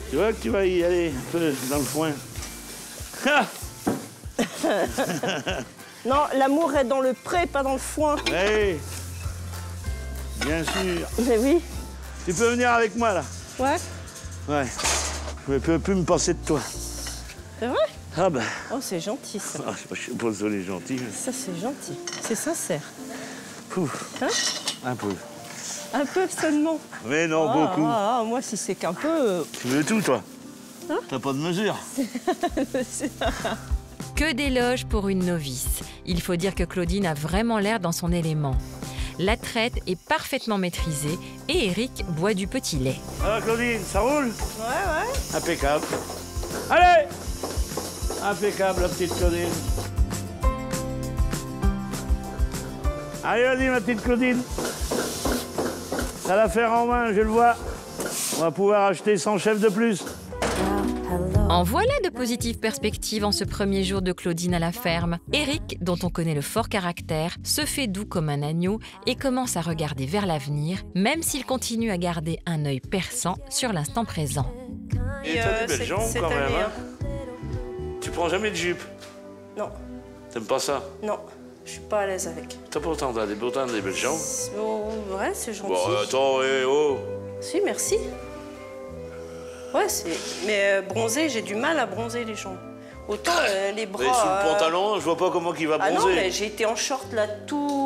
Tu vois que tu vas y aller un peu dans le foin. Non, l'amour est dans le pré, pas dans le foin. Oui, bien sûr. Mais oui. Tu peux venir avec moi, là? Ouais. Ouais. Je ne peux plus me passer de toi. C'est vrai? Ah ben. Oh, c'est gentil, ça. Ah, je sais pas si on est gentil. Mais... Ça, c'est gentil. C'est sincère. Pouf. Hein? Un peu. Un peu seulement. Mais non, beaucoup. Moi, si c'est qu'un peu... Tu veux tout, toi? Hein? T'as pas de mesure. Que d'éloges pour une novice. Il faut dire que Claudine a vraiment l'air dans son élément. La traite est parfaitement maîtrisée et Éric boit du petit lait. Alors, Claudine, ça roule? Ouais. Impeccable. Allez! Impeccable, la petite Claudine. Allez, vas-y, ma petite Claudine. T'as l'affaire en main, je le vois. On va pouvoir acheter 100 chefs de plus. En voilà de positives perspectives en ce premier jour de Claudine à la ferme. Éric, dont on connaît le fort caractère, se fait doux comme un agneau et commence à regarder vers l'avenir, même s'il continue à garder un œil perçant sur l'instant présent. Et t'as des belles jambes quand même, hein? Tu prends jamais de jupe? Non. T'aimes pas ça? Non, je suis pas à l'aise avec. T'as pourtant des belles jambes. Oh, ouais, c'est gentil. Bon, attends, oh. Si, merci. Ouais, mais bronzer, j'ai du mal à bronzer les jambes. Autant les bras... Mais sous le pantalon, je vois pas comment il va bronzer. Ah non, mais j'ai été en short là tout...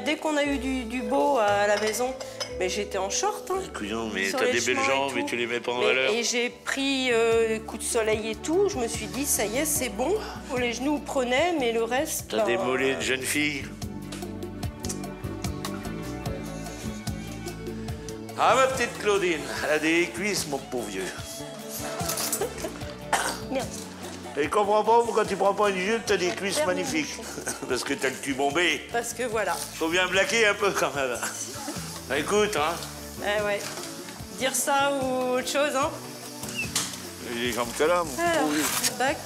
Dès qu'on a eu du beau à la maison, mais j'étais en short. Hein, couillon, mais t'as des belles jambes et tu les mets pas en valeur. Et j'ai pris coup de soleil et tout, je me suis dit, ça y est, c'est bon. Les genoux prenaient, mais le reste... T'as des mollets de jeune fille. Ah, ma petite Claudine, elle a des cuisses, mon pauvre vieux. Et je comprends pas pourquoi tu prends pas une jupe, t'as des cuisses magnifiques. Parce que t'as le cul bombé. Parce que voilà. Faut bien blaquer un peu quand même. Écoute, hein. Eh ouais. Dire ça ou autre chose, hein. J'ai les jambes que là, mon Alors, bac.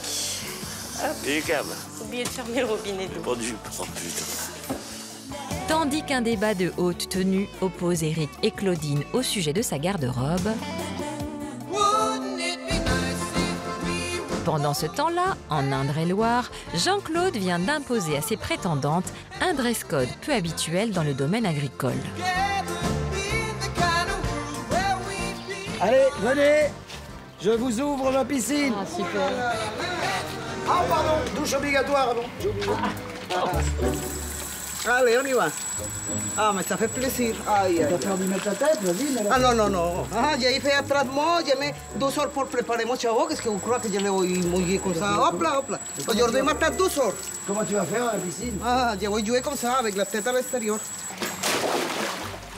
Hop. Et les câbles. Oubliez de fermer le robinet d'eau. Pas de jupe. Oh putain. Tandis qu'un débat de haute tenue oppose Eric et Claudine au sujet de sa garde-robe. Pendant ce temps-là, en Indre-et-Loire, Jean-Claude vient d'imposer à ses prétendantes un dress code peu habituel dans le domaine agricole. Allez, venez, je vous ouvre ma piscine. Ah, super. Ah, pardon, douche obligatoire, non, j'ai oublié. Allez, on y va. Ah, mais ça fait plaisir. Aïe, aïe. T'as peur d'y mettre la tête, vas-y, mais là. Ah, non, non, non. Ah, j'ai fait atrás de moi, j'ai mis 2 heures pour préparer mon chavo. Qu'est-ce que vous croyez que je l'ai mouillé comme ça? Hop là, hop là. Aujourd'hui, matin, 2 heures. Comment tu vas faire à la piscine? Ah, je vais jouer comme ça, avec la tête à l'extérieur.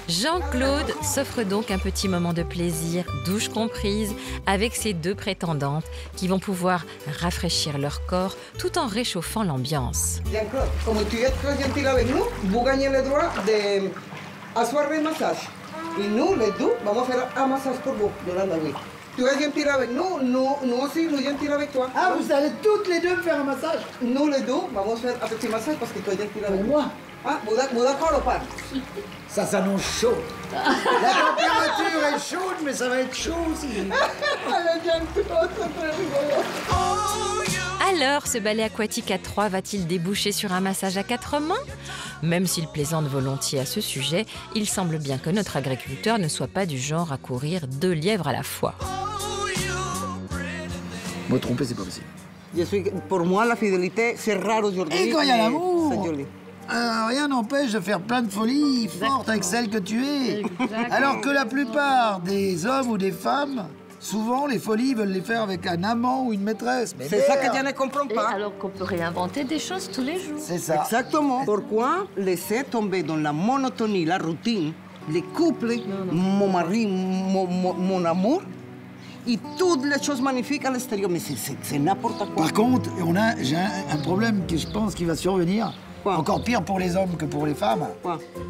Jean-Claude s'offre donc un petit moment de plaisir, douche comprise, avec ses 2 prétendantes qui vont pouvoir rafraîchir leur corps tout en réchauffant l'ambiance. Jean-Claude, comme tu es très gentil avec nous, vous gagnez le droit d'asseoir le massage. Et nous, les deux, vamos faire un massage pour vous, Yolanda, oui. Tu es gentil avec nous, nous aussi, nous gentils avec toi. Ah, vous allez toutes les deux me faire un massage? Nous, les deux, vamos faire un petit massage parce que tu es gentil avec moi. Ah, vous d'accord ou pas? Ça s'annonce chaud. La température est chaude, mais ça va être chaud aussi. Alors, ce ballet aquatique à 3 va-t-il déboucher sur un massage à 4 mains? Même s'il plaisante volontiers à ce sujet, il semble bien que notre agriculteur ne soit pas du genre à courir 2 lièvres à la fois. Me tromper, c'est pas possible. Pour moi, la fidélité, c'est rare aujourd'hui. Et quand il y a l'amour, c'est joli. rien n'empêche de faire plein de folies fortes avec celle que tu es. Alors que la plupart des hommes ou des femmes, souvent les folies veulent les faire avec un amant ou une maîtresse. C'est ça que je ne comprends pas. Alors qu'on peut réinventer des choses tous les jours. C'est ça. Exactement. Pourquoi laisser tomber dans la monotonie, la routine, les couples, mon mari, mon amour, et toutes les choses magnifiques à l'extérieur? Mais c'est n'importe quoi. Par contre, j'ai un problème que je pense qui va survenir. Encore pire pour les hommes que pour les femmes.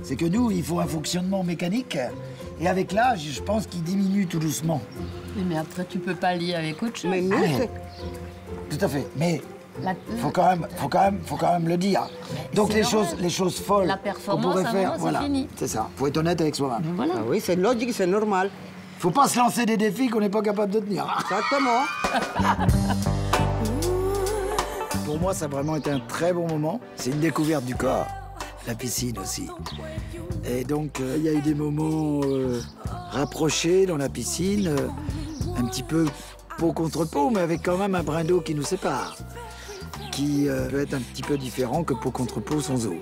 C'est que nous, il faut un fonctionnement mécanique. Et avec l'âge, je pense qu'il diminue tout doucement. Mais après, tu peux pas lier avec autre chose. Mais nous, tout à fait. Mais faut quand même le dire. Donc les choses folles la qu'on pourrait faire, voilà, fini. C'est ça. Faut être honnête avec soi-même. Voilà. Ah oui, c'est logique, c'est normal. Faut pas se lancer des défis qu'on n'est pas capable de tenir. Exactement. Pour moi, ça a vraiment été un très bon moment. C'est une découverte du corps. La piscine aussi. Et donc, il y a eu des moments rapprochés dans la piscine, un petit peu peau contre peau, mais avec quand même un brin d'eau qui nous sépare, qui peut être un petit peu différent que peau contre peau sans eau.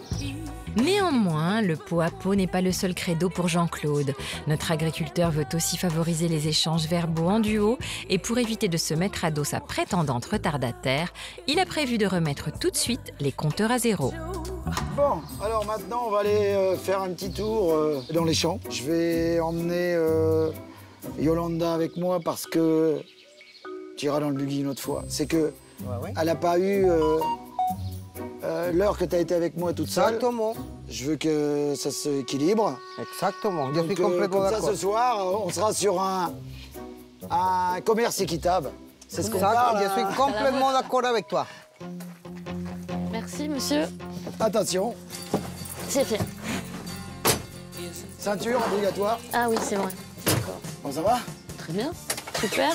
Néanmoins, le pot à pot n'est pas le seul credo pour Jean-Claude. Notre agriculteur veut aussi favoriser les échanges verbaux en duo et pour éviter de se mettre à dos sa prétendante retardataire, il a prévu de remettre tout de suite les compteurs à zéro. Bon, alors maintenant, on va aller faire un petit tour dans les champs. Je vais emmener Yolanda avec moi parce que tu iras dans le buggy une autre fois. C'est que elle n'a pas eu l'heure que tu as été avec moi toute seule. Exactement. Je veux que ça s'équilibre. Exactement, je suis complètement comme d'accord. ça, ce soir, on sera sur un commerce équitable. C'est ce qu'on parle. Je suis complètement d'accord avec toi. Merci, monsieur. Attention. C'est fait. Ceinture obligatoire. Ah oui, c'est vrai. D'accord. Bon, ça va? Très bien. Super.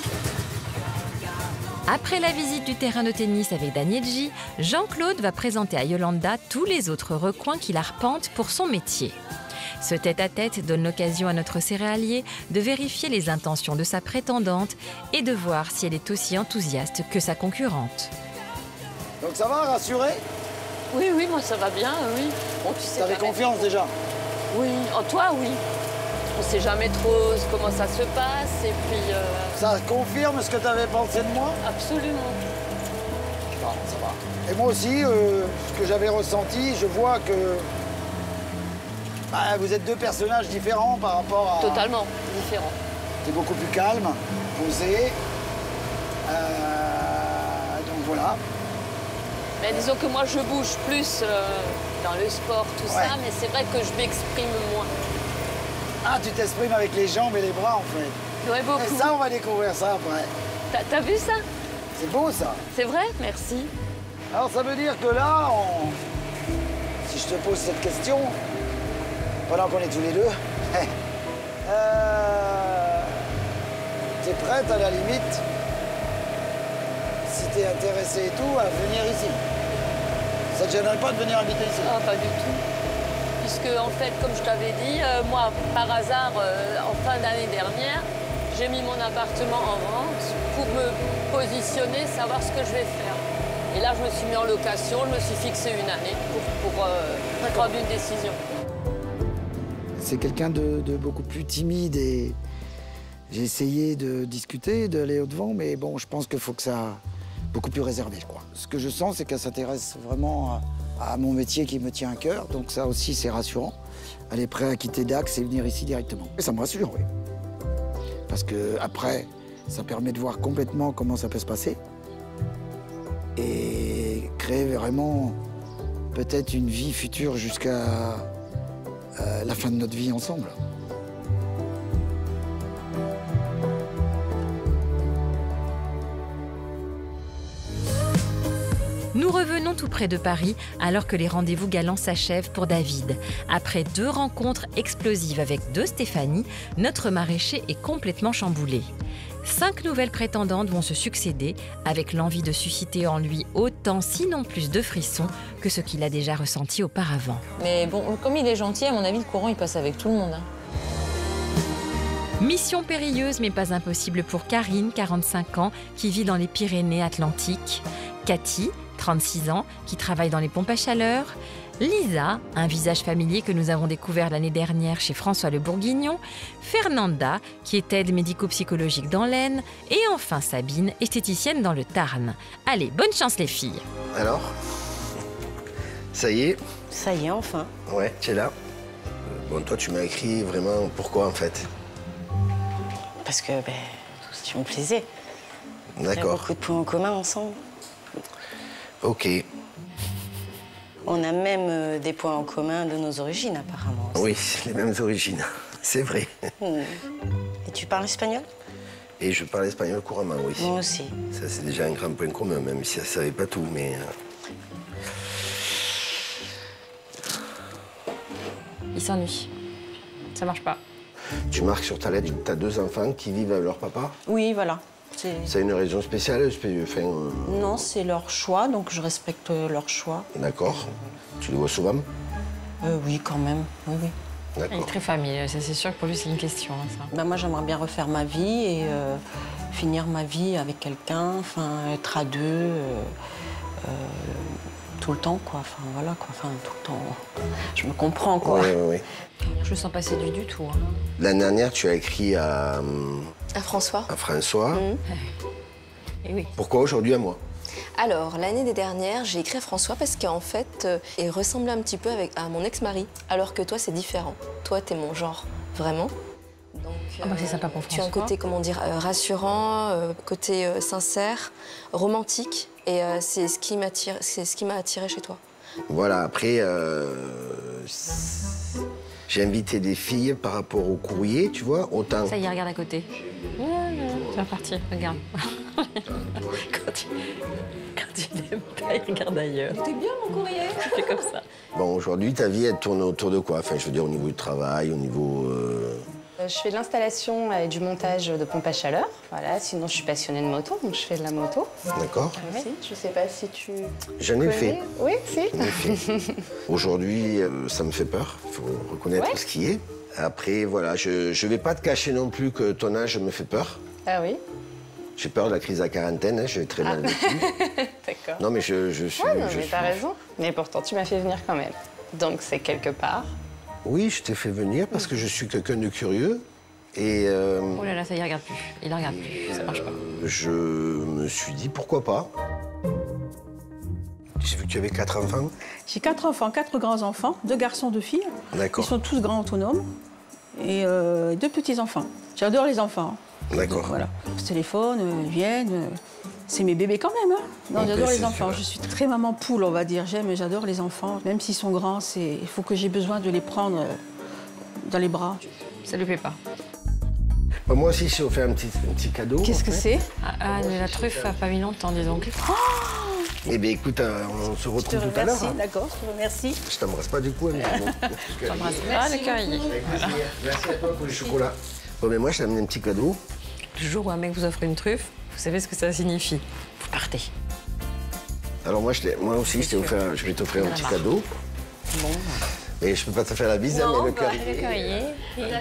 Après la visite du terrain de tennis avec Danielji, Jean-Claude va présenter à Yolanda tous les autres recoins qu'il arpente pour son métier. Ce tête-à-tête donne l'occasion à notre céréalier de vérifier les intentions de sa prétendante et de voir si elle est aussi enthousiaste que sa concurrente. Donc ça va, rassuré? Oui, oui, moi ça va bien, oui. Bon, tu sais. T'avais confiance déjà? Oui, en toi, oui. On sait jamais trop comment ça se passe et puis... Ça confirme ce que tu avais pensé de moi? Absolument. Bon, ça va. Et moi aussi, ce que j'avais ressenti, je vois que vous êtes deux personnages différents par rapport à... Totalement différents. T'es beaucoup plus calme, posé. Donc voilà, Mais disons que moi, je bouge plus dans le sport, tout ça, mais c'est vrai que je m'exprime moins. Ah, tu t'exprimes avec les jambes et les bras, en fait. Ouais, beaucoup. Et ça, on va découvrir ça après. T'as vu ça? C'est beau, ça. C'est vrai? Merci. Alors, ça veut dire que là, si je te pose cette question, pendant qu'on est tous les deux, t'es prête, à la limite, si t'es intéressée et tout, à venir ici? Ça te gênerait pas de venir habiter ici? Ah, pas du tout. Puisque, en fait, comme je t'avais dit, moi, par hasard, en fin d'année dernière, j'ai mis mon appartement en vente pour me positionner, savoir ce que je vais faire. Et là, je me suis mis en location, je me suis fixé une année pour prendre une décision. C'est quelqu'un de beaucoup plus timide et j'ai essayé de discuter, d'aller au-devant, mais bon, je pense qu'il faut que ça... beaucoup plus réservé, je crois. Ce que je sens, c'est qu'elle s'intéresse vraiment à mon métier qui me tient à cœur, donc ça aussi, c'est rassurant. Elle est prête à quitter Dax et venir ici directement. Et ça me rassure, oui. Parce que après, ça permet de voir complètement comment ça peut se passer et créer vraiment peut-être une vie future jusqu'à la fin de notre vie ensemble. Nous revenons tout près de Paris alors que les rendez-vous galants s'achèvent pour David. Après 2 rencontres explosives avec 2 Stéphanie, notre maraîcher est complètement chamboulé. 5 nouvelles prétendantes vont se succéder avec l'envie de susciter en lui autant, sinon plus de frissons que ce qu'il a déjà ressenti auparavant. Mais bon, comme il est gentil, à mon avis, le courant, il passe avec tout le monde. Hein. Mission périlleuse mais pas impossible pour Karine, 45 ans, qui vit dans les Pyrénées-Atlantiques. Cathy, 36 ans, qui travaille dans les pompes à chaleur. Lisa, un visage familier que nous avons découvert l'année dernière chez François Le Bourguignon. Fernanda, qui est aide médico-psychologique dans l'Aisne. Et enfin Sabine, esthéticienne dans le Tarn. Allez, bonne chance les filles. Alors? Ça y est? Ça y est, enfin. Ouais, tu es là. Bon, toi, tu m'as écrit vraiment pourquoi, en fait? Parce que, tu me plaisais. D'accord. Il y a beaucoup de points en commun ensemble. Ok. On a même des points en commun de nos origines, apparemment. Oui, les mêmes origines, c'est vrai. Et tu parles espagnol? Et je parle espagnol couramment, oui. Moi aussi. Ça, c'est déjà un grand point commun, même si elle ne savait pas tout, mais... Il s'ennuie. Ça marche pas. Tu marques sur ta lettre, tu as 2 enfants qui vivent avec leur papa? Oui, voilà. C'est une raison spéciale? Non, c'est leur choix, donc je respecte leur choix. D'accord. Tu les vois souvent? Oui, quand même. Oui, oui. Il est très familier, c'est sûr que pour lui, c'est une question. Hein, ça. Moi, j'aimerais bien refaire ma vie et finir ma vie avec quelqu'un, enfin, être à 2, tout le temps, quoi. Enfin, voilà, quoi. Enfin, tout le temps. Je me comprends, quoi. Oui, oui, oui. Je le sens pas séduit du tout. Hein. L'année dernière, tu as écrit à François. À François. Et oui. Pourquoi aujourd'hui à moi? Alors, l'année dernière, j'ai écrit à François parce qu'en fait, il ressemblait un petit peu à mon ex-mari. Alors que toi, c'est différent. Toi, t'es mon genre, vraiment. Donc, c'est sympa pour François. Tu as un côté, comment dire, rassurant, côté sincère, romantique. Et c'est ce qui m'a attiré chez toi. Voilà, après, j'ai invité des filles par rapport au courrier, tu vois, autant... Ça y est, regarde à côté. Tu vas partir, regarde. Quand tu n'aimes pas, il regarde ailleurs. C'était bien mon courrier. Tu fais comme ça. Bon, aujourd'hui, ta vie, elle tourne autour de quoi? Enfin, je veux dire, au niveau du travail, au niveau... Je fais de l'installation et du montage de pompes à chaleur. Voilà, sinon je suis passionnée de moto, donc je fais de la moto. D'accord. Oui. Je sais pas si tu J'en ai fait. Oui, si. J'en ai fait. Aujourd'hui, ça me fait peur. Il faut reconnaître ce qui est. Après, voilà, je vais pas te cacher non plus que ton âge me fait peur. Ah oui? J'ai peur de la crise à quarantaine, hein, je vais très mal vécu. D'accord. Non, mais je suis... Ah non, mais t'as raison. Mais pourtant, tu m'as fait venir quand même. Donc c'est quelque part. Oui, je t'ai fait venir parce que je suis quelqu'un de curieux et... Oh là là, ça y regarde plus. Il ne regarde plus, ça marche pas. Je me suis dit, pourquoi pas? J'ai vu que tu avais 4 enfants. J'ai 4 enfants, 4 grands-enfants, 2 garçons, 2 filles. D'accord. Ils sont tous grands autonomes et 2 petits-enfants. J'adore les enfants. D'accord. Voilà. Ils se téléphonent, ils viennent. C'est mes bébés quand même. Hein. Non, Donc, j'adore les c'est enfants. sûr. Je suis très maman poule, on va dire. J'adore les enfants. Même s'ils sont grands, il faut que j'ai besoin de les prendre dans les bras. Ça lui plaît pas. Bah, moi aussi, j'ai offert un petit cadeau. Qu'est-ce que c'est? Ah, mais la truffe a pas mis longtemps, dis donc. Eh bien, écoute, on se retrouve tout à l'heure. Hein. D'accord, je te remercie. Je t'embrasse pas du coup, Annie. Je t'embrasse pas, le curry. Merci à toi pour les chocolats. Bon, mais moi, je t'ai amené un petit cadeau. Le jour où un mec vous offre une truffe, vous savez ce que ça signifie. Vous partez. Alors moi aussi, je vais t'offrir un petit cadeau. Bon. Mais je peux pas te faire la bise, Non, mais le bah, curry. le curry. Voilà,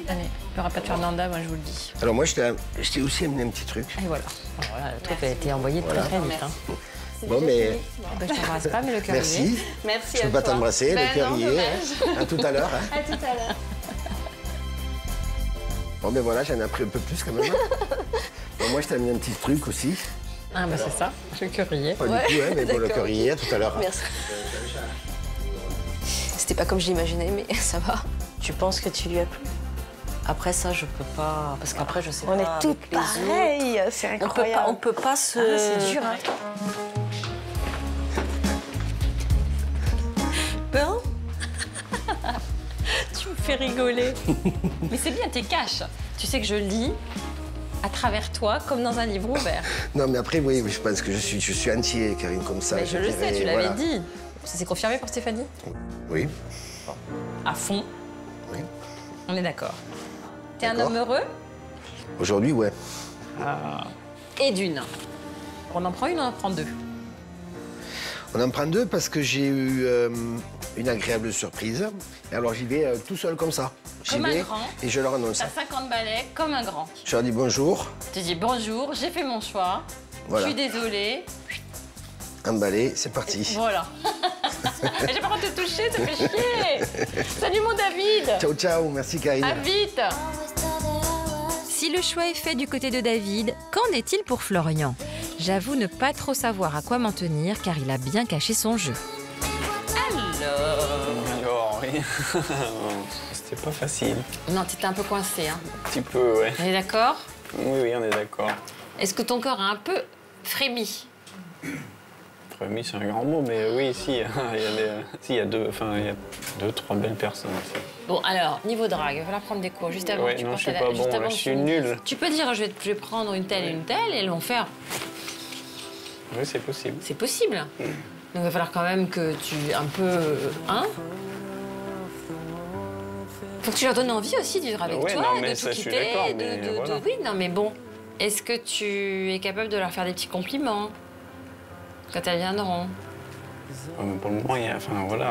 allez, il n'y aura pas de Fernanda, moi je vous le dis. Alors moi, je t'ai aussi amené un petit truc. Et voilà. Alors, voilà, le truc a été envoyé très très vite. Hein. Bon, mais... Bah, je t'embrasse pas, mais le curry. Merci. Merci Je peux pas t'embrasser, le curry. À tout à l'heure. À tout à l'heure. Bon, ben voilà, j'en ai appris un peu plus quand même. Bon, moi, je t'ai amené un petit truc aussi. Ah, bah c'est ça, le curry. Pas du tout, hein, mais bon, le curry, à tout à l'heure. Merci. C'était pas comme je l'imaginais, mais ça va. Tu penses que tu lui as plu? Après ça, je peux pas, parce qu'après, je sais pas. On est toutes pareilles, c'est incroyable. On peut pas se... Ah, c'est dur, hein. Bon. Tu me fais rigoler. Mais c'est bien, t'es cash. Tu sais que je lis à travers toi, comme dans un livre ouvert. Non, mais après, oui, je pense que je suis entier, Karine, comme ça. Mais je le sais, tu l'avais dit. Ça s'est confirmé pour Stéphanie? Oui. À fond? Oui. On est d'accord. T'es un homme heureux? Aujourd'hui, ouais. Et d'une. On en prend une, on en prend deux. On en prend deux parce que j'ai eu une agréable surprise. Et alors, j'y vais tout seul comme ça. Comme un grand. Et je leur annonce. T'as 50 balais, comme un grand. Je leur dis bonjour. Tu dis bonjour, j'ai fait mon choix. Voilà. Je suis désolée. Emballé, c'est parti. Voilà. J'ai pas le droit de te toucher, ça fait chier. Salut mon David. Ciao, ciao, merci Karine. À vite. Si le choix est fait du côté de David, qu'en est-il pour Florian? J'avoue ne pas trop savoir à quoi m'en tenir car il a bien caché son jeu. Alors, oui. C'était pas facile. Non, t'étais un peu coincé, hein. Un petit peu, ouais. On est d'accord? Oui, oui, on est d'accord. Est-ce que ton corps a un peu frémi? Frémi, c'est un grand mot, mais oui, si, il y a deux, trois belles personnes aussi. Bon, alors, niveau drague, il va falloir prendre des cours. Juste avant Ouais, que tu non, passes je suis à pas la... juste bon, avant là, que je tu suis finisses. nul. Tu peux dire, je vais prendre une telle et elles vont faire... Oui, c'est possible. C'est possible. Donc, il va falloir quand même que tu... un peu... Hein? Faut que tu leur donnes envie aussi de vivre avec Ouais, toi, non, mais de ça, tout je suis quitter, d'accord, mais voilà. Oui, non, mais bon. Est-ce que tu es capable de leur faire des petits compliments quand elles viendront? Pour le moment,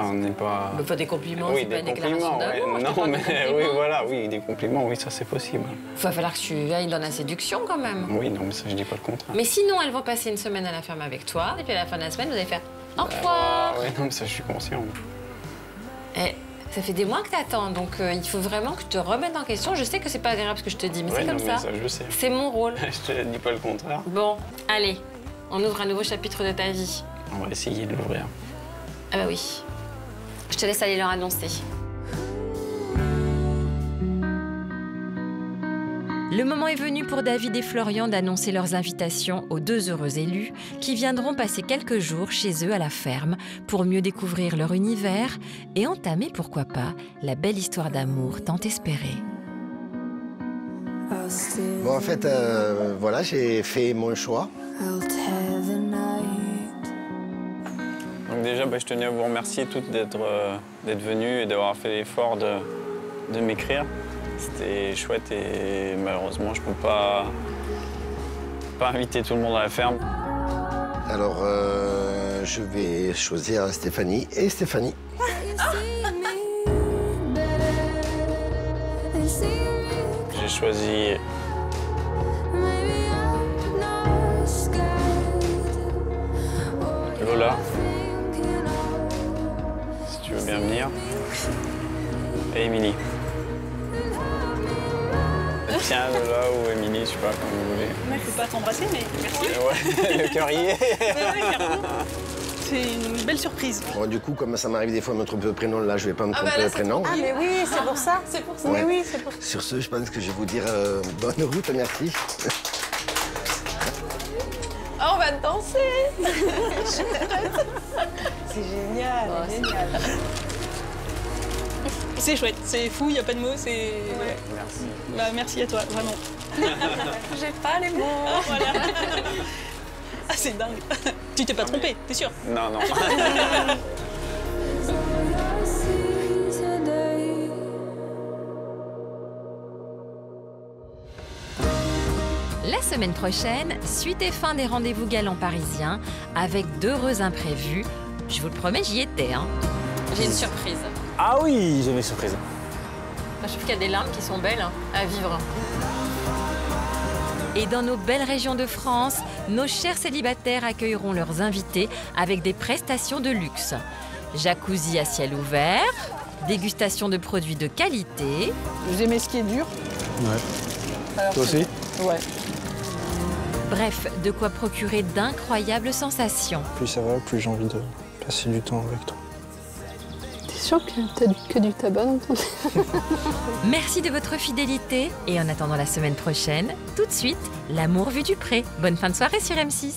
on n'est pas... Pas des compliments, oui, c'est pas des une déclaration compliments, d'amour. ouais. je te Non, parle de mais compliments. oui, voilà, oui, des compliments, oui, ça c'est possible. Il va falloir que tu ailles dans la séduction quand même. Oui, non, mais ça, je dis pas le contraire. Mais sinon, elles vont passer une semaine à la ferme avec toi, et puis à la fin de la semaine, vous allez faire au revoir. Oui, non, mais ça, je suis conscient. Et ça fait des mois que t'attends, donc il faut vraiment que tu te remettes en question. Je sais que c'est pas agréable ce que je te dis, mais Ouais, c'est comme non, mais ça. je sais. C'est mon rôle. Je te dis pas le contraire. Bon, allez, on ouvre un nouveau chapitre de ta vie. On va essayer de l'ouvrir. Ah bah oui. Je te laisse aller leur annoncer. Le moment est venu pour David et Florian d'annoncer leurs invitations aux deux heureux élus qui viendront passer quelques jours chez eux à la ferme pour mieux découvrir leur univers et entamer, pourquoi pas, la belle histoire d'amour tant espérée. Bon, en fait, voilà, j'ai fait mon choix. Donc déjà, je tenais à vous remercier toutes d'être venues et d'avoir fait l'effort de m'écrire. C'était chouette et malheureusement, je peux pas inviter tout le monde à la ferme. Alors, je vais choisir Stéphanie et Stéphanie. J'ai choisi Lola, si tu veux bien venir, et Émilie. Tiens, Lola ou Émilie, je sais pas, comme vous voulez. Moi, je peux pas t'embrasser, mais merci. Ouais, le cœur y est. C'est une belle surprise. Bon, du coup, comme ça m'arrive des fois de me tromper de prénom, là, je vais pas me tromper de prénom. Ah, mais oui, c'est pour ça. C'est pour ça. Ouais. Mais oui, c'est pour ça. Sur ce, je pense que je vais vous dire bonne route, merci. Oh, on va danser. C'est génial, Oh, c'est génial. C'est chouette, c'est fou, il n'y a pas de mots, c'est... Ouais. Merci. Bah, merci à toi, vraiment. J'ai pas les mots. Ah, voilà. Ah, c'est dingue. Tu t'es pas trompé, t'es sûr? Non, non. La semaine prochaine, suite et fin des rendez-vous galants parisiens, avec d'heureux imprévus. Je vous le promets, j'y étais. Hein. J'ai une surprise. Ah oui, j'ai mes surprises. Je trouve qu'il y a des larmes qui sont belles à vivre. Et dans nos belles régions de France, nos chers célibataires accueilleront leurs invités avec des prestations de luxe. Jacuzzi à ciel ouvert, dégustation de produits de qualité. Vous aimez ce qui est dur? Ouais. Alors, Toi aussi? Ouais. Bref, de quoi procurer d'incroyables sensations. Plus ça va, plus j'ai envie de passer du temps avec toi. T'es sûr que t'as que du tabac dans ton... Merci de votre fidélité et en attendant la semaine prochaine, tout de suite, l'amour vu du pré. Bonne fin de soirée sur M6.